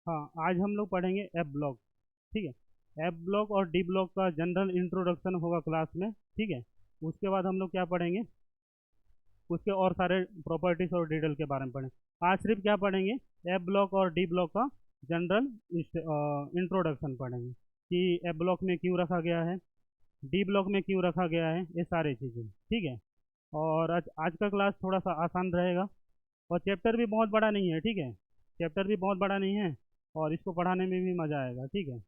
हाँ, आज हम लोग पढ़ेंगे एफ ब्लॉक। ठीक है, एफ ब्लॉक और डी ब्लॉक का जनरल इंट्रोडक्शन होगा क्लास में। ठीक है, उसके बाद हम लोग क्या पढ़ेंगे, उसके और सारे प्रॉपर्टीज और डिटेल के बारे में पढ़ेंगे। आज सिर्फ क्या पढ़ेंगे, एफ ब्लॉक और डी ब्लॉक का जनरल इंट्रोडक्शन पढ़ेंगे कि एफ ब्लॉक में क्यों रखा गया है, डी ब्लॉक में क्यों रखा गया है, ये सारी चीज़ें। ठीक है, और आज का क्लास थोड़ा सा आसान रहेगा और चैप्टर भी बहुत बड़ा नहीं है। ठीक है, चैप्टर भी बहुत बड़ा नहीं है और इसको पढ़ाने में भी मज़ा आएगा। ठीक है,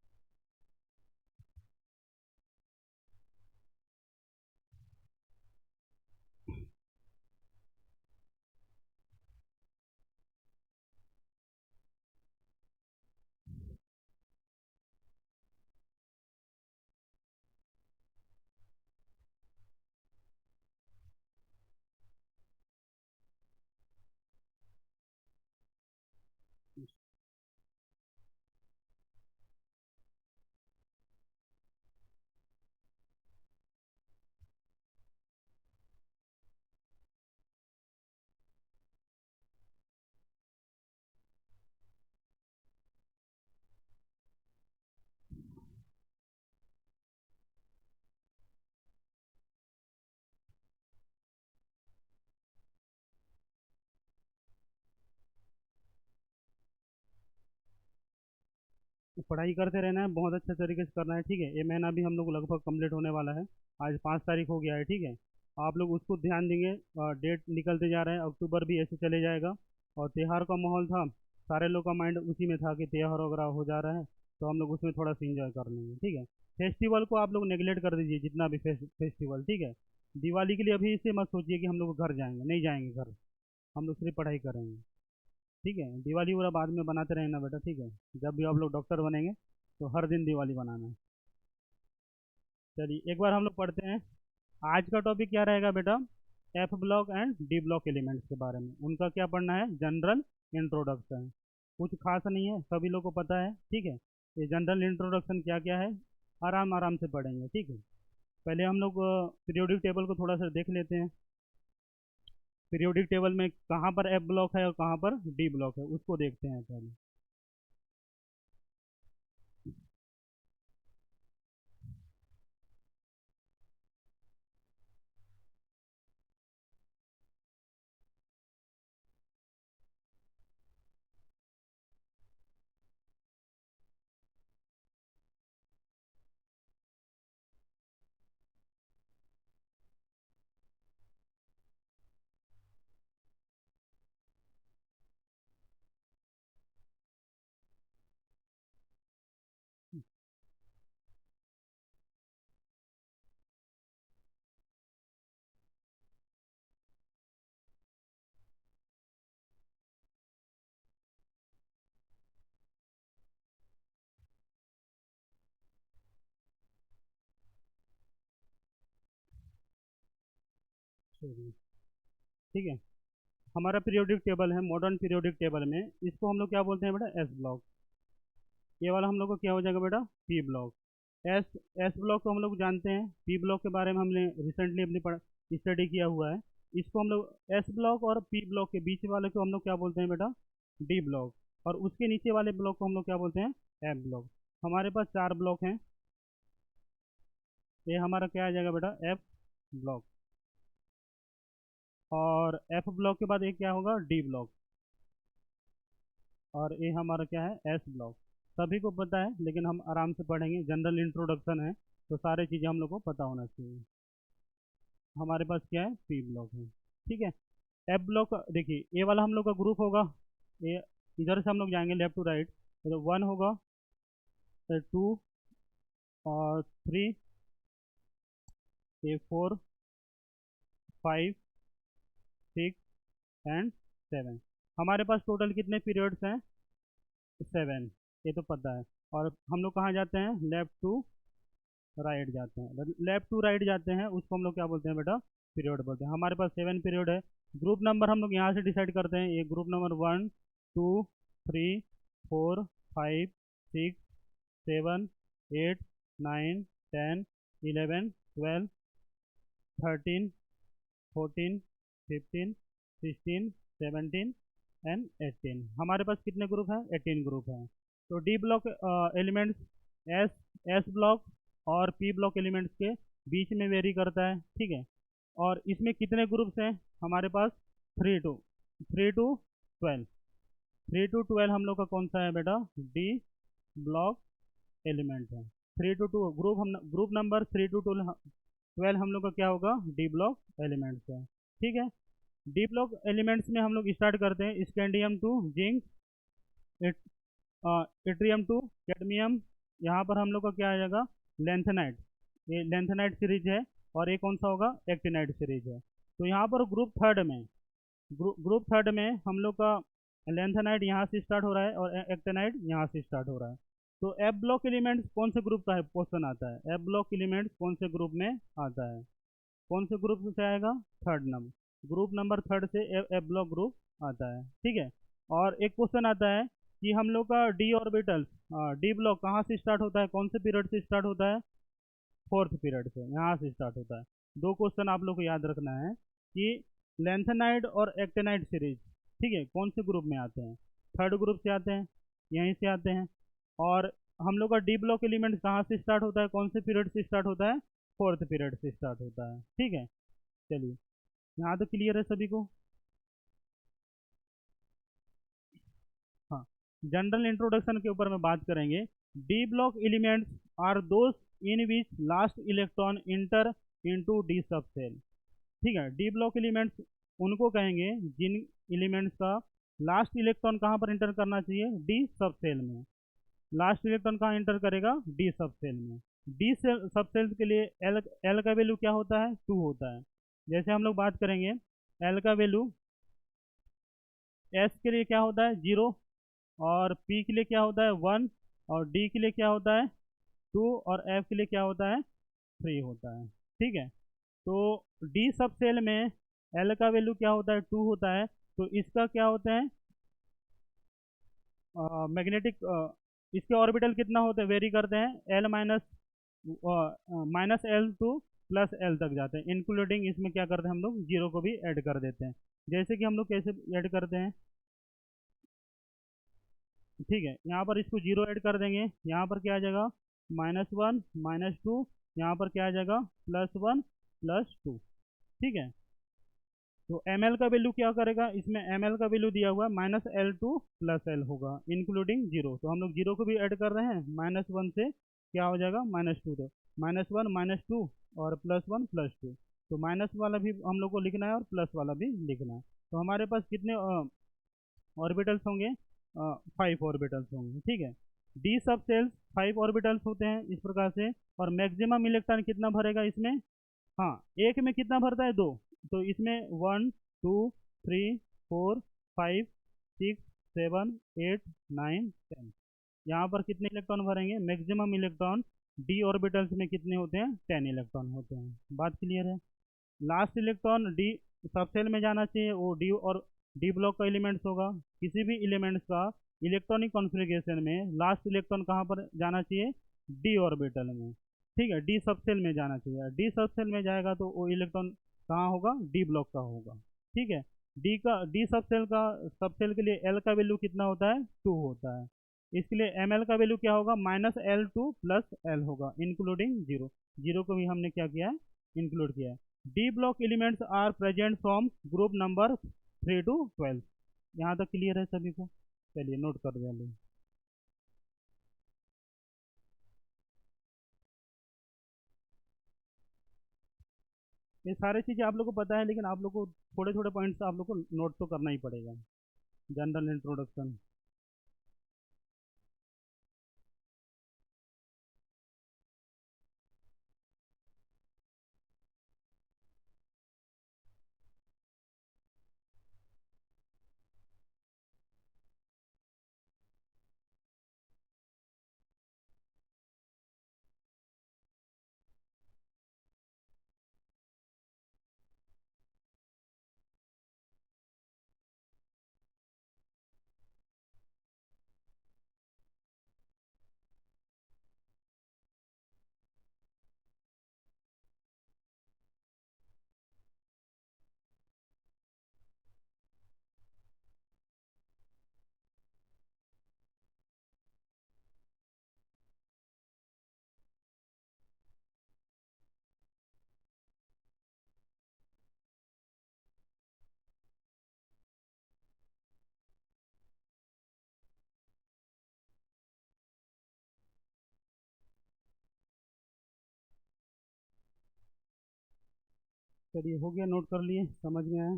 तो पढ़ाई करते रहना है, बहुत अच्छे तरीके से करना है। ठीक है, ये महीना भी हम लोग लगभग कंप्लीट होने वाला है। आज 5 तारीख हो गया है। ठीक है, आप लोग उसको ध्यान देंगे। डेट निकलते जा रहे हैं, अक्टूबर भी ऐसे चले जाएगा और त्योहार का माहौल था, सारे लोग का माइंड उसी में था कि त्योहार वगैरह हो जा रहा है, तो हम लोग उसमें थोड़ा सा इंजॉय कर लेंगे। ठीक है, फेस्टिवल को आप लोग नेगलेक्ट कर दीजिए, जितना भी फेस्टिवल। ठीक है, दिवाली के लिए अभी इसे मत सोचिए कि हम लोग घर जाएंगे, नहीं जाएंगे घर, हम लोग सिर्फ पढ़ाई करेंगे। ठीक है, दिवाली पूरा बाद में बनाते रहें ना बेटा। ठीक है, जब भी आप लोग डॉक्टर बनेंगे तो हर दिन दिवाली बनाना है। चलिए एक बार हम लोग पढ़ते हैं। आज का टॉपिक क्या रहेगा बेटा, F block and D block elements के बारे में उनका क्या पढ़ना है, जनरल इंट्रोडक्शन। कुछ खास नहीं है, सभी लोग को पता है। ठीक है, ये जनरल इंट्रोडक्शन क्या क्या है आराम आराम से पढ़ेंगे। ठीक है, पहले हम लोग पीरियोडिक टेबल को थोड़ा सा देख लेते हैं। पीरियोडिक टेबल में कहाँ पर एफ ब्लॉक है और कहाँ पर डी ब्लॉक है, उसको देखते हैं पहले। चलिए, ठीक है, हमारा पीरियोडिक टेबल है, मॉडर्न पीरियोडिक टेबल में इसको हम लोग क्या बोलते हैं बेटा, एस ब्लॉक। ये वाला हम लोग को क्या हो जाएगा बेटा, P block. S S block को हम लोग जानते हैं, पी ब्लॉक के बारे में हमने रिसेंटली अपनी स्टडी किया हुआ है। इसको हम लोग एस ब्लॉक और पी ब्लॉक के बीच वाले को हम लोग क्या बोलते हैं बेटा, डी ब्लॉक। और उसके नीचे वाले ब्लॉक को हम लोग क्या बोलते हैं, एफ ब्लॉक। हमारे पास 4 ब्लॉक हैं, ये हमारा क्या आ जाएगा बेटा, एफ ब्लॉक। और एफ ब्लॉक के बाद एक क्या होगा, डी ब्लॉक। और ये हमारा क्या है, एस ब्लॉक। सभी को पता है लेकिन हम आराम से पढ़ेंगे, जनरल इंट्रोडक्शन है तो सारी चीज़ें हम लोग को पता होना चाहिए। हमारे पास क्या है, पी ब्लॉक है। ठीक है, एफ ब्लॉक देखिए, ये वाला हम लोग का ग्रुप होगा। ये इधर से हम लोग जाएंगे लेफ्ट टू राइट, तो 1 होगा, 2 और 3, ये 4, 5, 6 एंड 7। हमारे पास टोटल कितने पीरियड्स हैं, 7। ये तो पता है। और हम लोग कहाँ जाते हैं, लेफ्ट टू राइट जाते हैं। लेफ्ट टू राइट जाते हैं उसको हम लोग क्या बोलते हैं बेटा, पीरियड बोलते हैं। हमारे पास 7 पीरियड है। ग्रुप नंबर हम लोग यहाँ से डिसाइड करते हैं, ये ग्रुप नंबर 1, 2, 3, 4, 5, 6, 7, 8, 9, 10, 11, 12, 13, 14, 15, 16, 17 एंड 18। हमारे पास कितने ग्रुप हैं, 18 ग्रुप हैं। तो D block elements S S block और पी ब्लॉक एलिमेंट्स के बीच में वेरी करता है, ठीक है। और इसमें कितने ग्रुप्स हैं हमारे पास? 3 to 12। 3 to 12 हम लोग का कौन सा है बेटा? डी ब्लॉक एलिमेंट है। 3 to 2 ग्रुप, हम ग्रुप नंबर 3 to 12 हम लोग का क्या होगा? डी ब्लॉक एलिमेंट्स है, ठीक है। डी ब्लॉक एलिमेंट्स में हम लोग स्टार्ट करते हैं scandium to zinc, yttrium to cadmium. यहाँ पर हम लोग का क्या आ जाएगा? लेंथेनाइट। ये लेंथेनाइट सीरीज है, और ये कौन सा होगा? एक्टिनाइट सीरीज है। तो यहाँ पर ग्रुप थर्ड में, ग्रुप थर्ड में हम लोग का लेंथेनाइट यहाँ से स्टार्ट हो रहा है और एक्टिनाइट यहाँ से स्टार्ट हो रहा है। तो एफ ब्लॉक एलिमेंट्स कौन से ग्रुप का है? क्वेश्चन आता है, एफ ब्लॉक एलिमेंट्स कौन से ग्रुप में आता है? कौन से ग्रुप से आएगा? Third number, group number third से एफ ब्लॉक ग्रुप आता है, ठीक है। और एक क्वेश्चन आता है कि हम लोग का डी ऑर्बिटल्स, डी ब्लॉक कहाँ से स्टार्ट होता है? कौन से पीरियड से स्टार्ट होता है? फोर्थ पीरियड से, यहाँ से स्टार्ट होता है। दो क्वेश्चन आप लोग को याद रखना है कि लेंथेनाइड और एक्टेनाइड सीरीज, ठीक है, कौन से ग्रुप में आते हैं? थर्ड ग्रुप से आते हैं, यहीं से आते हैं। और हम लोग का डी ब्लॉक एलिमेंट कहाँ से स्टार्ट होता है? कौन से पीरियड से स्टार्ट होता है? फोर्थ पीरियड से स्टार्ट होता है, ठीक है। चलिए, यहाँ तो क्लियर है सभी को? हाँ, जनरल इंट्रोडक्शन के ऊपर में बात करेंगे। D block elements are those in which last electron enter into d sub shell, ठीक है। डी ब्लॉक एलिमेंट्स उनको कहेंगे जिन एलिमेंट्स का लास्ट इलेक्ट्रॉन कहाँ पर इंटर करना चाहिए? डी सब सेल में। लास्ट इलेक्ट्रॉन कहाँ इंटर करेगा? डी सब सेल में। डी सेल सब सेल्स के लिए एल एल का वैल्यू क्या होता है? 2 होता है। जैसे हम लोग बात करेंगे, एल का वैल्यू एस के लिए क्या होता है? 0, और पी के लिए क्या होता है? 1, और डी के लिए क्या होता है? 2, और एफ के लिए क्या होता है? 3 होता है, ठीक है। तो डी सब सेल में एल का वैल्यू क्या होता है? 2 होता है। तो इसका क्या होता है? मैग्नेटिक, इसके ऑर्बिटल कितना होते हैं? वेरी करते हैं, L minus minus L two plus L तक जाते हैं, इंक्लूडिंग इसमें क्या करते हैं हम लोग? जीरो को भी ऐड कर देते हैं। जैसे कि हम लोग कैसे ऐड करते हैं, ठीक है, यहाँ पर इसको जीरो ऐड कर देंगे, यहाँ पर क्या आ जाएगा? -1 -2, यहाँ पर क्या आ जाएगा? +1 +2, ठीक है। तो एम एल का वैल्यू क्या करेगा? इसमें एम एल का वैल्यू दिया हुआ है -L2 +L होगा, इंक्लूडिंग जीरो। तो हम लोग जीरो को भी ऐड कर रहे हैं, -1 से क्या हो जाएगा? -2। तो -1 -2 और +1 +2। तो माइनस वाला भी हम लोग को लिखना है और प्लस वाला भी लिखना है। तो हमारे पास कितने ऑर्बिटल्स होंगे? 5 ऑर्बिटल्स होंगे, ठीक है। डी सब सेल्स 5 ऑर्बिटल्स होते हैं इस प्रकार से। और मैक्सिमम इलेक्ट्रॉन कितना भरेगा इसमें? हाँ, एक में कितना भरता है? 2। तो इसमें 1 2 3 4 5 6 7 8 9 10, यहाँ पर कितने इलेक्ट्रॉन भरेंगे? मैक्सिमम इलेक्ट्रॉन डी ऑर्बिटल्स में कितने होते हैं? 10 इलेक्ट्रॉन होते हैं। बात क्लियर है? लास्ट इलेक्ट्रॉन डी सबसेल में जाना चाहिए, वो डी और डी ब्लॉक का एलिमेंट्स होगा। किसी भी एलिमेंट्स का इलेक्ट्रॉनिक कॉन्फ़िगरेशन में लास्ट इलेक्ट्रॉन कहाँ पर जाना चाहिए? डी ऑर्बिटल में, ठीक है, डी सबसेल में जाना चाहिए। डी सबसेल में जाएगा तो वो इलेक्ट्रॉन कहाँ होगा? डी ब्लॉक का होगा, ठीक है। डी सबसेल का, सबसेल के लिए एल का वैल्यू कितना होता है? 2 होता है। इसके लिए एम एल का वैल्यू क्या होगा? -L2 +L होगा, इंक्लूडिंग जीरो। जीरो को भी हमने क्या किया है? इंक्लूड किया है। D block elements are present from group number 3 to 12। यहाँ तक क्लियर है सभी को? चलिए नोट कर दें। ये सारी चीज़ें आप लोग को पता है, लेकिन आप लोग को थोड़े थोड़े पॉइंट्स आप लोग को नोट तो करना ही पड़ेगा। General introduction. चलिए हो गया, नोट कर लिए, समझ में आया।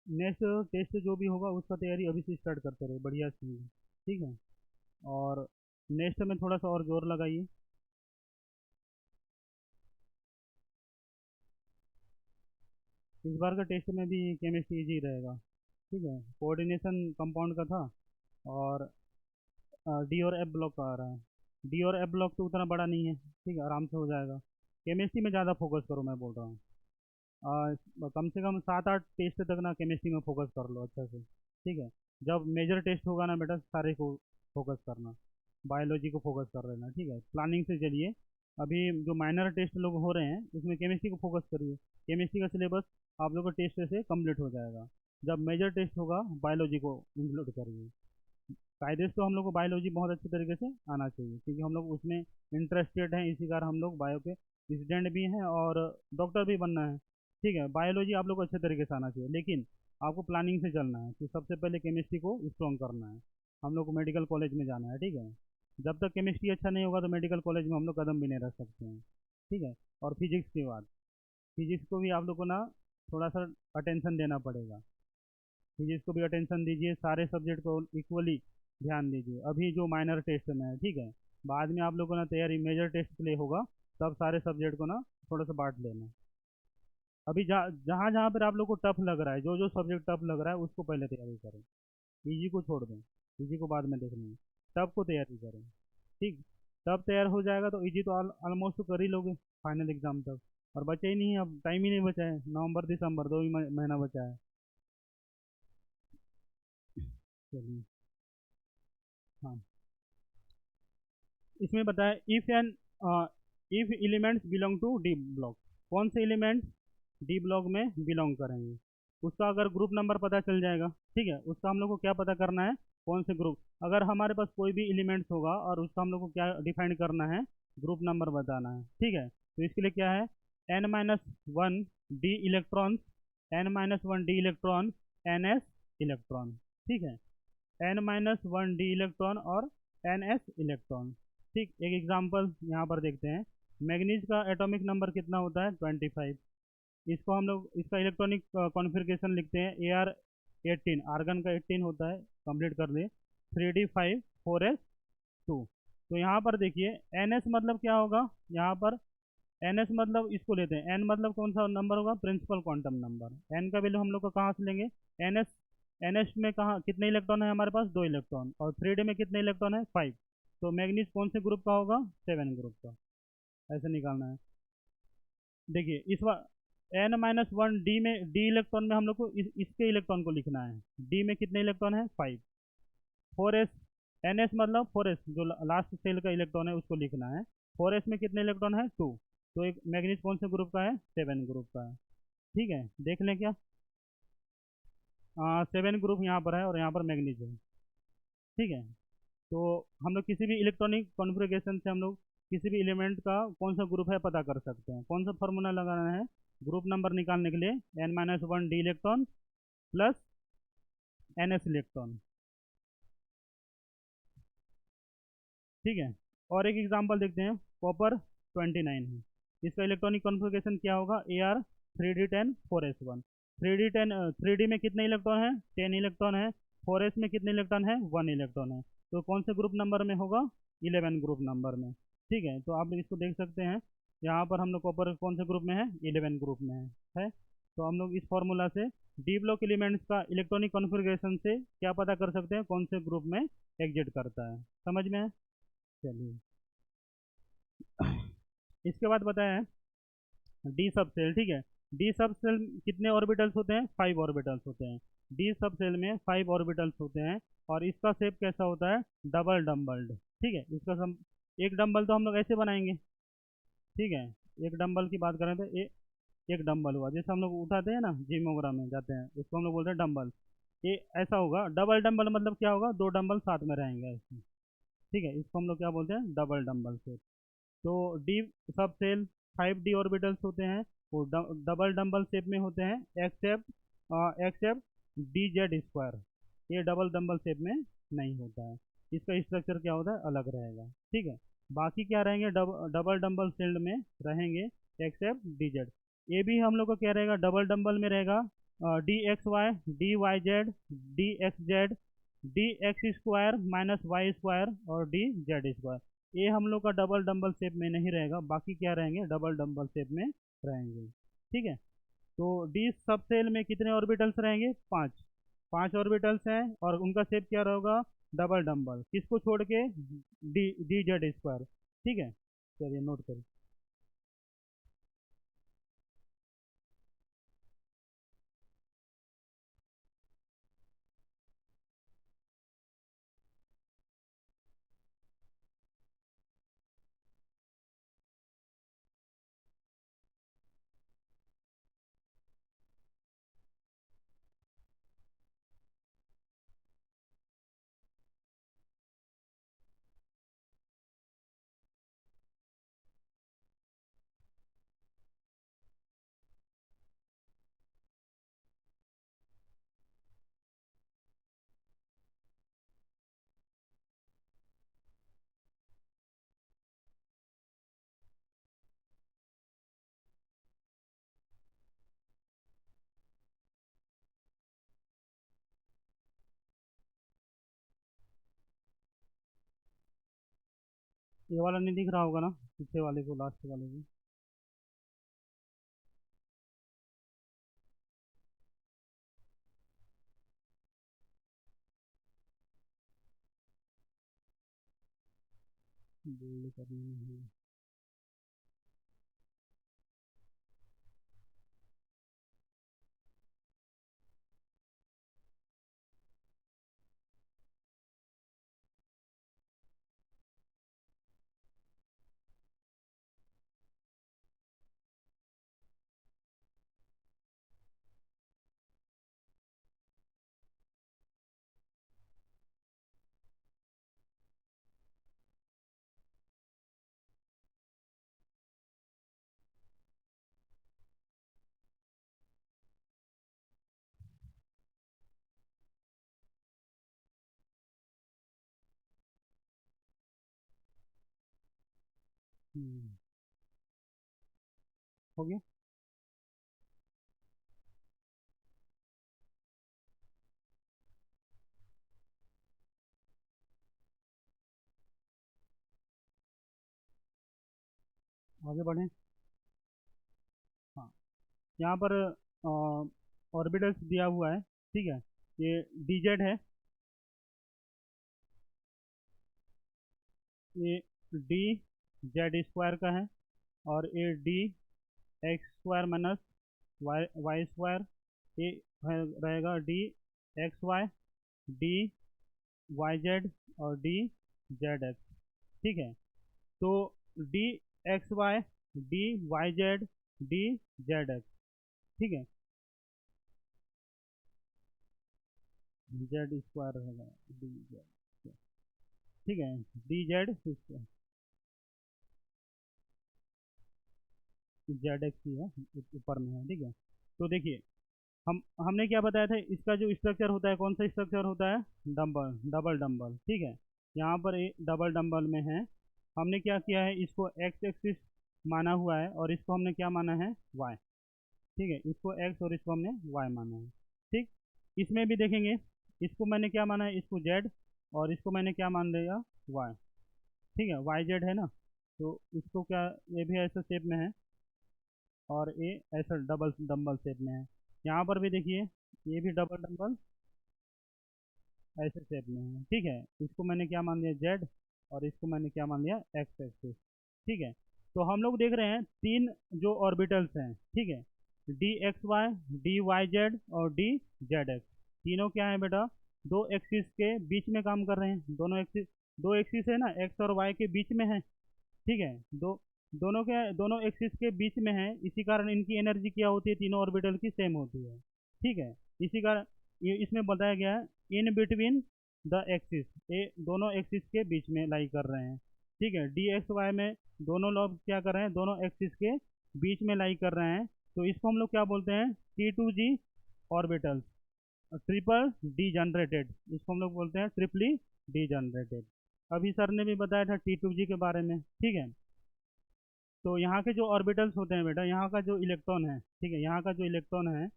नेक्स्ट टेस्ट जो भी होगा उसका तैयारी अभी से स्टार्ट करते रहे, बढ़िया से, ठीक है। और नेक्स्ट में थोड़ा सा और जोर लगाइए। इस बार का टेस्ट में भी केमिस्ट्री इजी रहेगा, ठीक है। कोऑर्डिनेशन कंपाउंड का था, और डी और एफ ब्लॉक का आ रहा है। डी और एफ ब्लॉक तो उतना बड़ा नहीं है, ठीक है, आराम से हो जाएगा। केमिस्ट्री में ज़्यादा फोकस करो, मैं बोल रहा हूँ। कम से कम 7-8 टेस्ट तक ना केमिस्ट्री में फोकस कर लो अच्छे से, ठीक है। जब मेजर टेस्ट होगा ना बेटा, सारे को फोकस करना, बायोलॉजी को फोकस कर लेना, ठीक है, प्लानिंग से चलिए। अभी जो माइनर टेस्ट लोग हो रहे हैं उसमें केमिस्ट्री को फोकस करिए। केमिस्ट्री का सिलेबस आप लोग का टेस्ट से कंप्लीट हो जाएगा। जब मेजर टेस्ट होगा बायोलॉजी को इंक्लूड करिए। कायदे से तो हम लोग को बायोलॉजी बहुत अच्छे तरीके से आना चाहिए, क्योंकि हम लोग उसमें इंटरेस्टेड हैं, इसी कारण हम लोग बायो के स्टूडेंट भी हैं और डॉक्टर भी बनना है, ठीक है। बायोलॉजी आप लोग को अच्छे तरीके से आना चाहिए, लेकिन आपको प्लानिंग से चलना है। तो सबसे पहले केमिस्ट्री को स्ट्रॉन्ग करना है। हम लोग को मेडिकल कॉलेज में जाना है, ठीक है। जब तक केमिस्ट्री अच्छा नहीं होगा तो मेडिकल कॉलेज में हम लोग कदम भी नहीं रख सकते हैं, ठीक है। और फिजिक्स की बात, फिजिक्स को भी आप लोग को ना थोड़ा सा अटेंशन देना पड़ेगा। फिजिक्स को भी अटेंशन दीजिए, सारे सब्जेक्ट को इक्वली ध्यान दीजिए। अभी जो माइनर टेस्ट में है, ठीक है, बाद में आप लोगों को ना तैयारी मेजर टेस्ट के लिए होगा, तब सारे सब्जेक्ट को ना थोड़ा सा बांट लेना। अभी जहाँ जहाँ पर आप लोग को टफ लग रहा है, जो जो सब्जेक्ट टफ लग रहा है उसको पहले तैयारी करें। इजी को छोड़ दें, इजी को बाद में देख लेंगे। टफ को तैयारी करें, ठीक। टफ तैयार हो जाएगा तो इजी तो ऑलमोस्ट तो कर ही लोगे फाइनल एग्जाम तक। और बचा ही नहीं है, अब टाइम ही नहीं बचा है, नवंबर दिसंबर 2 ही महीना बचा है। चलिए, हाँ, इसमें बताया if elements belong to d block, कौन से एलिमेंट्स डी ब्लॉक में बिलोंग करेंगे, उसका अगर ग्रुप नंबर पता चल जाएगा, ठीक है। उसका हम लोग को क्या पता करना है, कौन से ग्रुप। अगर हमारे पास कोई भी एलिमेंट्स होगा और उसका हम लोग को क्या डिफाइन करना है, ग्रुप नंबर बताना है, ठीक है। तो इसके लिए क्या है, n-1 D electron, n-1 D electron, ns electron, ठीक है। n-1 डी इलेक्ट्रॉन और ns इलेक्ट्रॉन, ठीक। एक एग्जांपल यहाँ पर देखते हैं। मैग्नीज का एटॉमिक नंबर कितना होता है, 25। इसको हम लोग इसका इलेक्ट्रॉनिक कॉन्फ़िगरेशन लिखते हैं AR18, आर्गन का 18 होता है, कंप्लीट कर लिए। 3D5 4s2। तो यहाँ पर देखिए NS मतलब क्या होगा, यहाँ पर NS मतलब इसको लेते हैं, N मतलब कौन सा नंबर होगा, प्रिंसिपल क्वांटम नंबर। N का वैल्यू हम लोग को कहाँ से लेंगे, NS। NS में कहाँ कितने इलेक्ट्रॉन है हमारे पास, 2 इलेक्ट्रॉन, और 3D में कितने इलेक्ट्रॉन है, 5। तो मैग्नीज कौन से ग्रुप का होगा, 7 ग्रुप का। ऐसे निकालना है। देखिए इस बार n-1 डी में, डी इलेक्ट्रॉन में हम लोग को इसके इलेक्ट्रॉन को लिखना है। डी में कितने इलेक्ट्रॉन है, 5। 4s, NS मतलब 4s जो लास्ट सेल का इलेक्ट्रॉन है उसको लिखना है। 4s में कितने इलेक्ट्रॉन है, 2। तो एक मैग्नीज कौन से ग्रुप का है, 7 ग्रुप का है, ठीक है। देख लें क्या, 7 ग्रुप यहाँ पर है और यहाँ पर मैग्नीज है, ठीक है। तो हम लोग किसी भी इलेक्ट्रॉनिक कॉन्फ़िगरेशन से हम लोग किसी भी एलिमेंट का कौन सा ग्रुप है पता कर सकते हैं। कौन सा फार्मूला लगाना है, ग्रुप नंबर निकालने के लिए n-1 D electron plus NS electron, ठीक है। और एक एग्जांपल देखते हैं, कॉपर 29 है, इसका इलेक्ट्रॉनिक कॉन्फ़िगरेशन क्या होगा, AR3D10 4s1। 3D10, 3D में कितने इलेक्ट्रॉन है, 10 इलेक्ट्रॉन है। 4s में कितने इलेक्ट्रॉन है, 1 इलेक्ट्रॉन है। तो कौन से ग्रुप नंबर में होगा, 11 ग्रुप नंबर में, ठीक है। तो आप लोग इसको देख सकते हैं, यहाँ पर हम लोग कॉपर कौन से ग्रुप में है, 11 ग्रुप में है। तो हम लोग इस फॉर्मूला से डी ब्लॉक एलिमेंट्स का इलेक्ट्रॉनिक कॉन्फ़िगरेशन से क्या पता कर सकते हैं, कौन से ग्रुप में एग्जिट करता है, समझ में है। चलिए, इसके बाद बताया है डी सब सेल, ठीक है। डी सब सेल कितने ऑर्बिटल्स होते हैं, 5 ऑर्बिटल्स होते हैं। डी सब सेल में 5 ऑर्बिटल्स होते हैं, और इसका शेप कैसा होता है, डबल डम्बल्ड, ठीक है। इसका एक डम्बल तो हम लोग ऐसे बनाएंगे, ठीक है। एक डम्बल की बात करें तो एक डम्बल हुआ, जैसे हम लोग उठाते हैं ना जिम वगैरह में जाते हैं, उसको हम लोग बोलते हैं डम्बल। ये ऐसा होगा, डबल डम्बल मतलब क्या होगा, 2 डम्बल साथ में रहेंगे ऐसे, ठीक है। इसको हम लोग क्या बोलते हैं, डबल डम्बल शेप। तो D sub cell 5d orbitals होते हैं वो डबल डम्बल शेप में होते हैं, एक्सेप्ट डी जेड स्क्वायर, ये डबल डम्बल शेप में नहीं होता है। इसका स्ट्रक्चर क्या होता है, अलग रहेगा। ठीक है, बाकी क्या रहेंगे, डबल डम्बल शील्ड में रहेंगे एक्सेप्ट डी जेड। ये भी हम लोग का क्या रहेगा, डबल डम्बल में रहेगा d x y, d y z, d x z, d x square minus y square और डी जेड स्क्वायर। ये हम लोग का डबल डम्बल शेप में नहीं रहेगा, बाकी क्या रहेंगे, डबल डम्बल शेप में रहेंगे। ठीक है, तो डी सब सेल में कितने ऑर्बिटल्स रहेंगे, पांच, पांच ऑर्बिटल्स हैं और उनका शेप क्या रहेगा, डबल डम्बल, किसको छोड़ के, डी डी जेड स्क्वायर। ठीक है, चलिए नोट करिए। ये वाला नहीं दिख रहा होगा ना, पीछे वाले को, लास्ट वाले को। बोल्ड करना है। हो गया। आगे बढ़ें। हाँ, यहाँ पर ऑर्बिटल्स दिया हुआ है। ठीक है, ये डी जेड है, ये डी जेड स्क्वायर का है, और ये d x square minus y y square, ये रहेगा d x y, d y z और डी जेड एक्स। ठीक है, तो d x y, d y z, d z x. ठीक है, जेड स्क्वायर रहेगा, डी जेड। ठीक है, डी जेड जेड एक्स ही है, ऊपर में है। ठीक है, तो देखिए, हमने क्या बताया था, इसका जो स्ट्रक्चर होता है, कौन सा स्ट्रक्चर होता है, डम्बल, डबल डम्बल। ठीक है, यहाँ पर ये डबल डम्बल में है। हमने क्या किया है, इसको एक्स एक्सिस माना हुआ है और इसको हमने क्या माना है, वाई। ठीक है, इसको एक्स और इसको हमने वाई माना है। ठीक, इसमें भी देखेंगे, इसको मैंने क्या माना है, इसको जेड, और इसको मैंने क्या मान लिया, वाई। ठीक है, वाई जेड है ना, तो इसको क्या, ये भी ऐसा शेप में है और ये ऐसा डबल डम्बल शेप में है। यहाँ पर भी देखिए, ये भी डबल डम्बल ऐसे शेप में है। ठीक है, इसको मैंने क्या मान लिया, जेड, और इसको मैंने क्या मान लिया, एक्स एक्सिस। ठीक है, तो हम लोग देख रहे हैं तीन जो ऑर्बिटल्स हैं। ठीक है, d x y, d y z और डी जेड एक्स। तीनों क्या है बेटा, दो एक्सिस के बीच में काम कर रहे हैं। दोनों एक्सिस, दो एक्सिस है ना, एक्स और वाई के बीच में है। ठीक है, दोनों एक्सिस के बीच में है, इसी कारण इनकी एनर्जी क्या होती है, तीनों ऑर्बिटल की सेम होती है। ठीक है, इसी कारण ये इसमें बताया गया है इन बिटवीन द एक्सिस, ये दोनों एक्सिस के बीच में लाई कर रहे हैं। ठीक है, डी एक्स वाई में दोनों लोग क्या कर रहे हैं, दोनों एक्सिस के बीच में लाई कर रहे हैं, तो इसको हम लोग क्या बोलते हैं, T2G orbitals, triple D generated, इसको हम लोग बोलते हैं ट्रिपली डी जनरेटेड। अभी सर ने भी बताया था T2G के बारे में, ठीक है। तो यहाँ के जो ऑर्बिटल्स होते हैं बेटा, यहाँ का जो इलेक्ट्रॉन है, ठीक है, यहाँ का जो इलेक्ट्रॉन है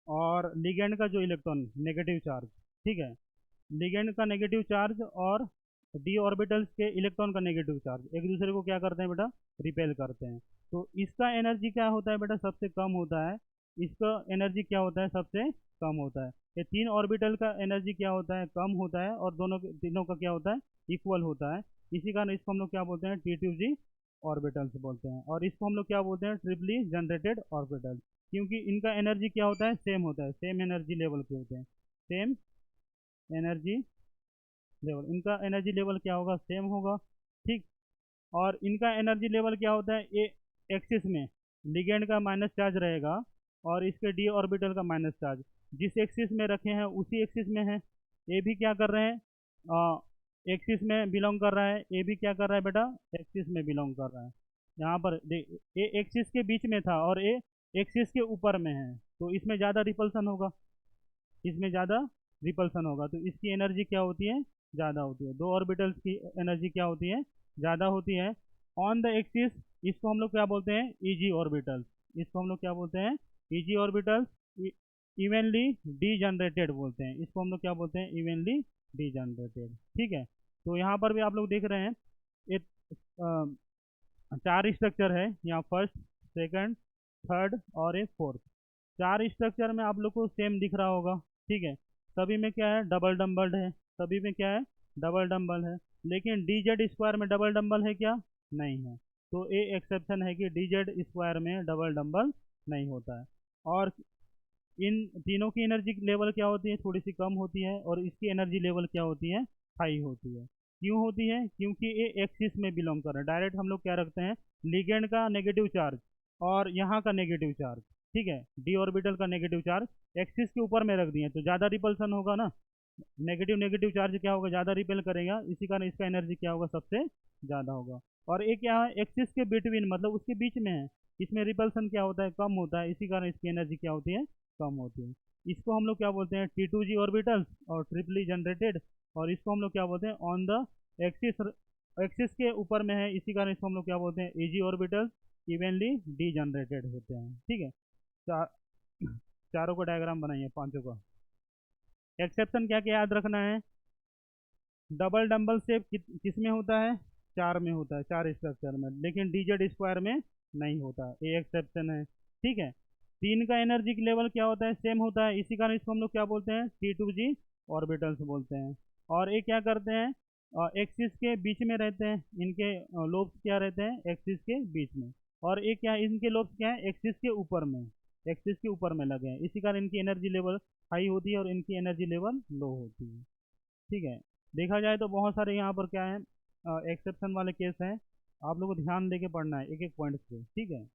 और लिगेंड का जो इलेक्ट्रॉन नेगेटिव चार्ज, ठीक है, लिगेंड का नेगेटिव चार्ज और डी ऑर्बिटल्स के इलेक्ट्रॉन का नेगेटिव चार्ज एक दूसरे को क्या करते हैं बेटा, रिपेल करते हैं। तो इसका एनर्जी क्या होता है बेटा, सबसे कम होता है, इसका एनर्जी क्या होता है, सबसे कम होता है। ये तीन ऑर्बिटल का एनर्जी क्या होता है, कम होता है, और तीनों का क्या होता है, इक्वल होता है। इसी कारण इसको हम लोग क्या बोलते हैं, T2G ऑर्बिटल्स बोलते हैं, और इसको हम लोग क्या बोलते हैं, ट्रिपली जनरेटेड ऑर्बिटल, क्योंकि इनका एनर्जी क्या होता है, सेम होता है, सेम एनर्जी लेवल के होते हैं, सेम एनर्जी लेवल, इनका एनर्जी लेवल क्या होगा, सेम होगा, ठीक। और इनका एनर्जी लेवल क्या होता है, ए एक्सिस में लिगेंड का माइनस चार्ज रहेगा और इसके डी ऑर्बिटल का माइनस चार्ज जिस एक्सिस में रखे हैं उसी एक्सिस में है। ए भी क्या कर रहे हैं, एक्सिस में बिलोंग कर रहा है, ए भी क्या कर रहा है बेटा, एक्सिस में बिलोंग कर रहा है। यहाँ पर ए एक्सिस के बीच में था और ए एक्सिस के ऊपर में है, तो इसमें ज़्यादा रिपल्सन होगा, इसमें ज़्यादा रिपल्सन होगा, तो इसकी एनर्जी क्या होती है, ज़्यादा होती है। दो ऑर्बिटल्स की एनर्जी क्या होती है, ज़्यादा होती है। ऑन द एक्सिस इसको हम लोग क्या बोलते हैं, ईजी ऑर्बिटल्स, इसको हम लोग क्या बोलते हैं, easy orbitals, evenly D generated बोलते हैं, इसको हम लोग क्या बोलते हैं, इवनली डी जनरेटेड, ठीक है। तो यहाँ पर भी आप लोग देख रहे हैं एक चार स्ट्रक्चर है यहाँ, फर्स्ट, सेकंड, थर्ड और एक फोर्थ। चार स्ट्रक्चर में आप लोग को सेम दिख रहा होगा, ठीक है, सभी में क्या है, डबल डम्बल्ड है, सभी में क्या है, डबल डम्बल है, लेकिन डी जेड स्क्वायर में डबल डम्बल है क्या, नहीं है। तो ये एक्सेप्शन है कि डी जेड स्क्वायर में डबल डम्बल नहीं होता है। और इन तीनों की एनर्जी लेवल क्या होती है, थोड़ी सी कम होती है, और इसकी एनर्जी लेवल क्या होती है, हाई होती है। क्यों होती है, क्योंकि ये एक्सिस में बिलोंग कर रहा है। डायरेक्ट हम लोग क्या रखते हैं, लिगेंड का नेगेटिव चार्ज और यहाँ का नेगेटिव चार्ज, ठीक है, डी ऑर्बिटल का नेगेटिव चार्ज एक्सिस के ऊपर में रख दिए, तो ज़्यादा रिपल्सन होगा ना, नेगेटिव नेगेटिव चार्ज क्या होगा, ज़्यादा रिपेल करेगा, इसी कारण इसका एनर्जी क्या होगा, सबसे ज़्यादा होगा। और ये क्या है, एक्सिस के बिटवीन, मतलब उसके बीच में है, इसमें रिपल्सन क्या होता है, कम होता है, इसी कारण इसकी एनर्जी क्या होती है, कम होती है। इसको हम लोग क्या बोलते हैं, T2G ऑर्बिटल्स और ट्रिपली जनरेटेड, और इसको हम लोग क्या बोलते हैं, ऑन द एक्सिस, एक्सिस के ऊपर में है, इसी कारण इसको हम लोग क्या बोलते हैं, easy orbitals, evenly D generated होते हैं, ठीक है। चार चारों को डायग्राम बनाइए, पांचों का। एक्सेप्शन क्या क्या याद रखना है, डबल डम्बल शेप किस में होता है, चार में होता है, चार स्ट्रक्चर में, लेकिन डीजेड स्क्वायर में नहीं होता, ये एक्सेप्शन है, ठीक है। तीन का एनर्जी लेवल क्या होता है, सेम होता है, इसी कारण इसको हम लोग क्या बोलते हैं, T2G ऑर्बिटल्स बोलते हैं। और ये क्या करते हैं, एक्सिस के बीच में रहते हैं, इनके लोब्स क्या रहते हैं, एक्सिस के बीच में, और ये क्या है, इनके लोब्स क्या है, एक्सिस के ऊपर में, एक्सिस के ऊपर में लगे हैं, इसी कारण इनकी एनर्जी लेवल हाई होती है और इनकी एनर्जी लेवल लो होती है, ठीक है। देखा जाए तो बहुत सारे यहाँ पर क्या है, एक्सेप्शन वाले केस हैं, आप लोगों को ध्यान दे के पढ़ना है एक एक पॉइंट पे, ठीक है।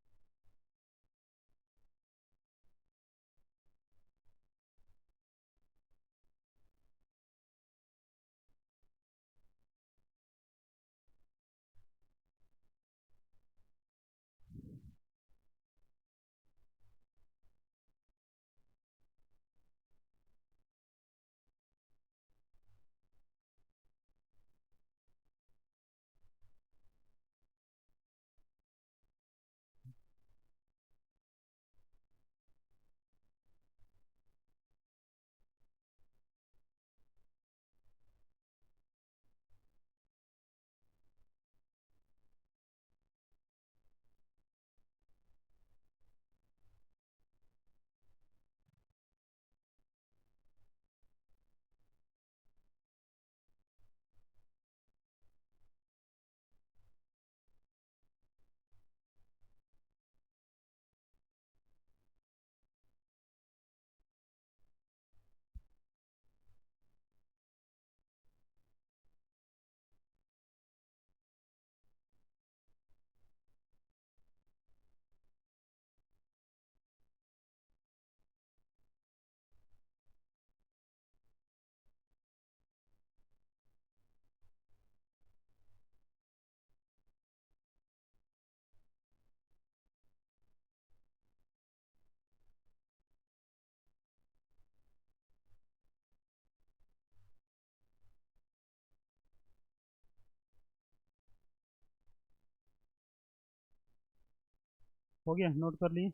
हो गया, नोट कर लिए।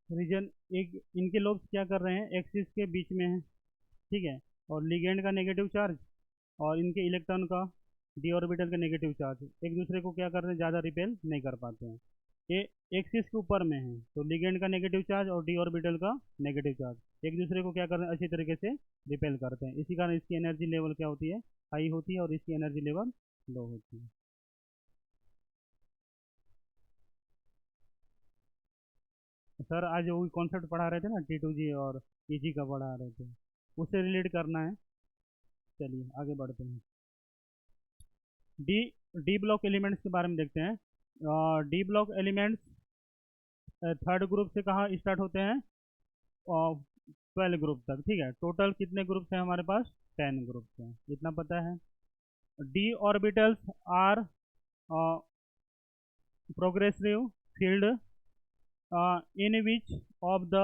रीजन एक, इनके लोब्स क्या कर रहे हैं, एक्सिस के बीच में है, ठीक है। और लिगेंड का नेगेटिव चार्ज और इनके इलेक्ट्रॉन का, डी ऑर्बिटल का नेगेटिव चार्ज एक दूसरे को क्या कर रहे हैं, ज़्यादा रिपेल नहीं कर पाते हैं। ये एक्सिस के ऊपर में है, तो लिगेंड का नेगेटिव चार्ज और डी ऑर्बिटल का नेगेटिव चार्ज एक दूसरे को क्या कर रहे हैं, अच्छी तरीके से रिपेल करते हैं। इसी कारण इसकी एनर्जी लेवल क्या होती है, हाई होती है, और इसकी एनर्जी लेवल लो होती है। सर आज वो कॉन्सेप्ट पढ़ा रहे थे ना, T2G और EG का पढ़ा रहे थे, उससे रिलेट करना है। चलिए आगे बढ़ते हैं। डी डी ब्लॉक एलिमेंट्स के बारे में देखते हैं। D block elements third group से कहाँ स्टार्ट होते हैं, 12 ग्रुप तक, ठीक है। टोटल कितने ग्रुप्स हैं हमारे पास, 10 ग्रुप्स हैं, इतना पता है। D orbitals are progressive filled in which of the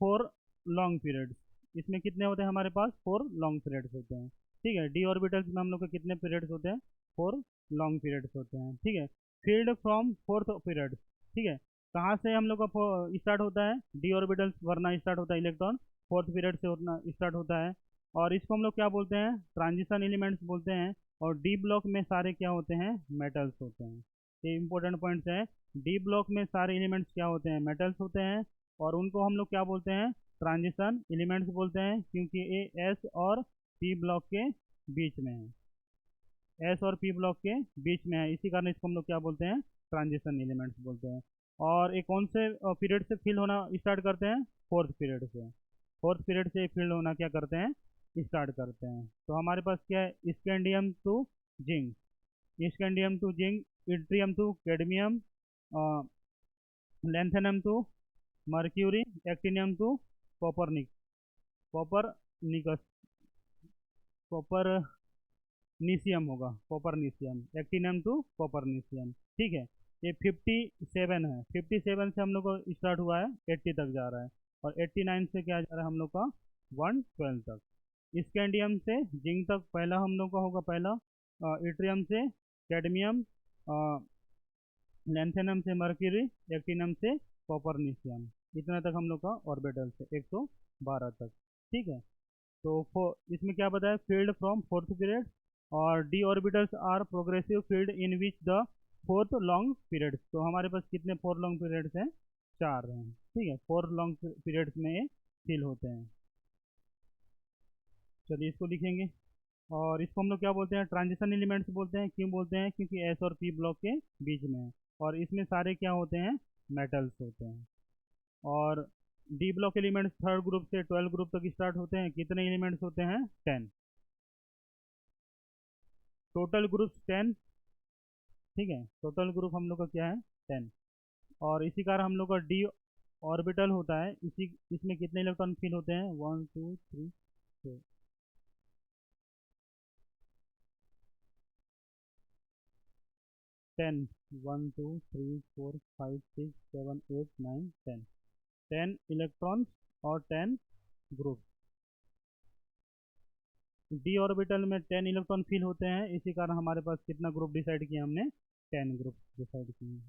4 long periods, इसमें कितने होते हैं हमारे पास, 4 लॉन्ग पीरियड्स होते हैं, ठीक है। डी ऑर्बिटल्स में हम लोग के कितने पीरियड्स होते हैं, 4 लॉन्ग पीरियड्स होते हैं, ठीक है। फील्ड फ्रॉम फोर्थ पीरियड, ठीक है। कहाँ से हम लोग का स्टार्ट होता है, डी ऑर्बिटल्स भरना स्टार्ट होता है, इलेक्ट्रॉन फोर्थ पीरियड से उठना स्टार्ट होता है। और इसको हम लोग क्या बोलते हैं, ट्रांजिशन एलिमेंट्स बोलते हैं। और डी ब्लॉक में सारे क्या होते हैं, मेटल्स होते हैं। ये इंपॉर्टेंट पॉइंट्स है। डी ब्लॉक में सारे एलिमेंट्स क्या होते हैं, मेटल्स होते हैं। और उनको हम लोग क्या बोलते हैं, ट्रांजिशन एलिमेंट्स बोलते हैं, क्योंकि ये एस और पी ब्लॉक के बीच में है, एस और पी ब्लॉक के बीच में है, इसी कारण इसको हम लोग क्या बोलते हैं, ट्रांजिशन एलिमेंट्स बोलते हैं। और ये कौन से पीरियड से फिल होना स्टार्ट करते हैं, फोर्थ पीरियड से। फोर्थ पीरियड से फिल होना क्या करते हैं, स्टार्ट करते हैं। तो हमारे पास क्या है, scandium to zinc, scandium to zinc, yttrium to cadmium, lanthanum to mercury, actinium to copernic, Copernicus, copernicium होगा, कॉपरनीशियम, एक्टिनियम टू कॉपरनीशियम, ठीक है। ये 57 है, 57 से हम लोग को स्टार्ट हुआ है, 80 तक जा रहा है। और 89 से क्या जा रहा है हम लोग का, 112 तक। स्कैंडियम से जिंक तक पहला हम लोग का होगा, पहला इट्रियम से कैडमियम, लैंथेनम से मर्क्यूरी, एक्टिनम से कॉपरनीशियम, इतना तक हम लोग का ऑर्बिटल से 112 तक, ठीक है। तो इसमें क्या बताया, फील्ड फ्रॉम फोर्थ पीरियड, और d orbitals are progressive filled in which the fourth long periods. तो हमारे पास कितने 4 लॉन्ग पीरियड्स हैं, 4 हैं, ठीक है। 4 लॉन्ग पीरियड्स में ये फील होते हैं। चलिए इसको लिखेंगे। और इसको हम लोग क्या बोलते हैं, ट्रांजिशन एलिमेंट्स बोलते हैं। क्यों बोलते हैं, क्योंकि एस और पी ब्लॉक के बीच में है। और इसमें सारे क्या होते हैं, मेटल्स होते हैं। और D block elements third group से 12 ग्रुप तक स्टार्ट होते हैं। कितने एलिमेंट्स होते हैं, 10, टोटल ग्रुप 10, ठीक है। टोटल ग्रुप हम लोग का क्या है, 10। और इसी कारण हम लोग का डी ऑर्बिटल होता है, इसी इसमें कितने इलेक्ट्रॉन फिल होते हैं, 1 2 3 4, 10, 1 2 3 4 5 6 7 8 9 10, 10 इलेक्ट्रॉन्स और 10 ग्रुप। डी ऑर्बिटल में 10 इलेक्ट्रॉन फिल होते हैं, इसी कारण हमारे पास कितना ग्रुप डिसाइड किया हमने, 10 ग्रुप डिसाइड किए।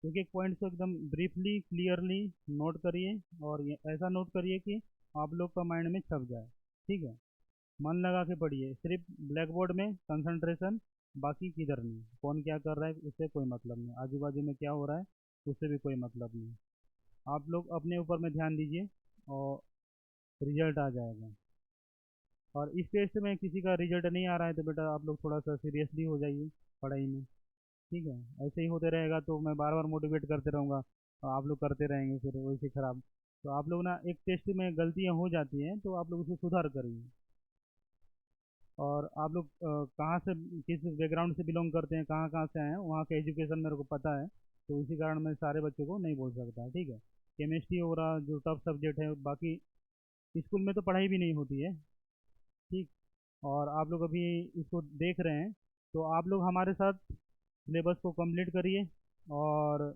एक एक पॉइंट को एकदम ब्रीफली क्लियरली नोट करिए, और ये ऐसा नोट करिए कि आप लोग का माइंड में छप जाए, ठीक है। मन लगा के पढ़िए, सिर्फ ब्लैक बोर्ड में कंसंट्रेशन, बाकी किधर नहीं। कौन क्या कर रहा है उससे कोई मतलब नहीं, आजू बाजू में क्या हो रहा है उससे भी कोई मतलब नहीं। आप लोग अपने ऊपर में ध्यान दीजिए और रिजल्ट आ जाएगा। और इस टेस्ट में किसी का रिजल्ट नहीं आ रहा है तो बेटा आप लोग थोड़ा सा सीरियसली हो जाइए पढ़ाई में, ठीक है। ऐसे ही होते रहेगा तो मैं बार बार मोटिवेट करते रहूँगा और आप लोग करते रहेंगे फिर वैसे खराब। तो आप लोग ना, एक टेस्ट में गलतियाँ हो जाती हैं तो आप लोग उसे सुधार करिए। और आप लोग कहाँ से, किस बैकग्राउंड से बिलोंग करते हैं, कहाँ कहाँ से आए हैं, वहाँ का एजुकेशन मेरे को पता है, तो इसी कारण मैं सारे बच्चों को नहीं बोल सकता, ठीक है। केमिस्ट्री हो रहा जो टफ सब्जेक्ट है, बाकी स्कूल में तो पढ़ाई भी नहीं होती है, ठीक। और आप लोग अभी इसको देख रहे हैं तो आप लोग हमारे साथ सिलेबस को कंप्लीट करिए, और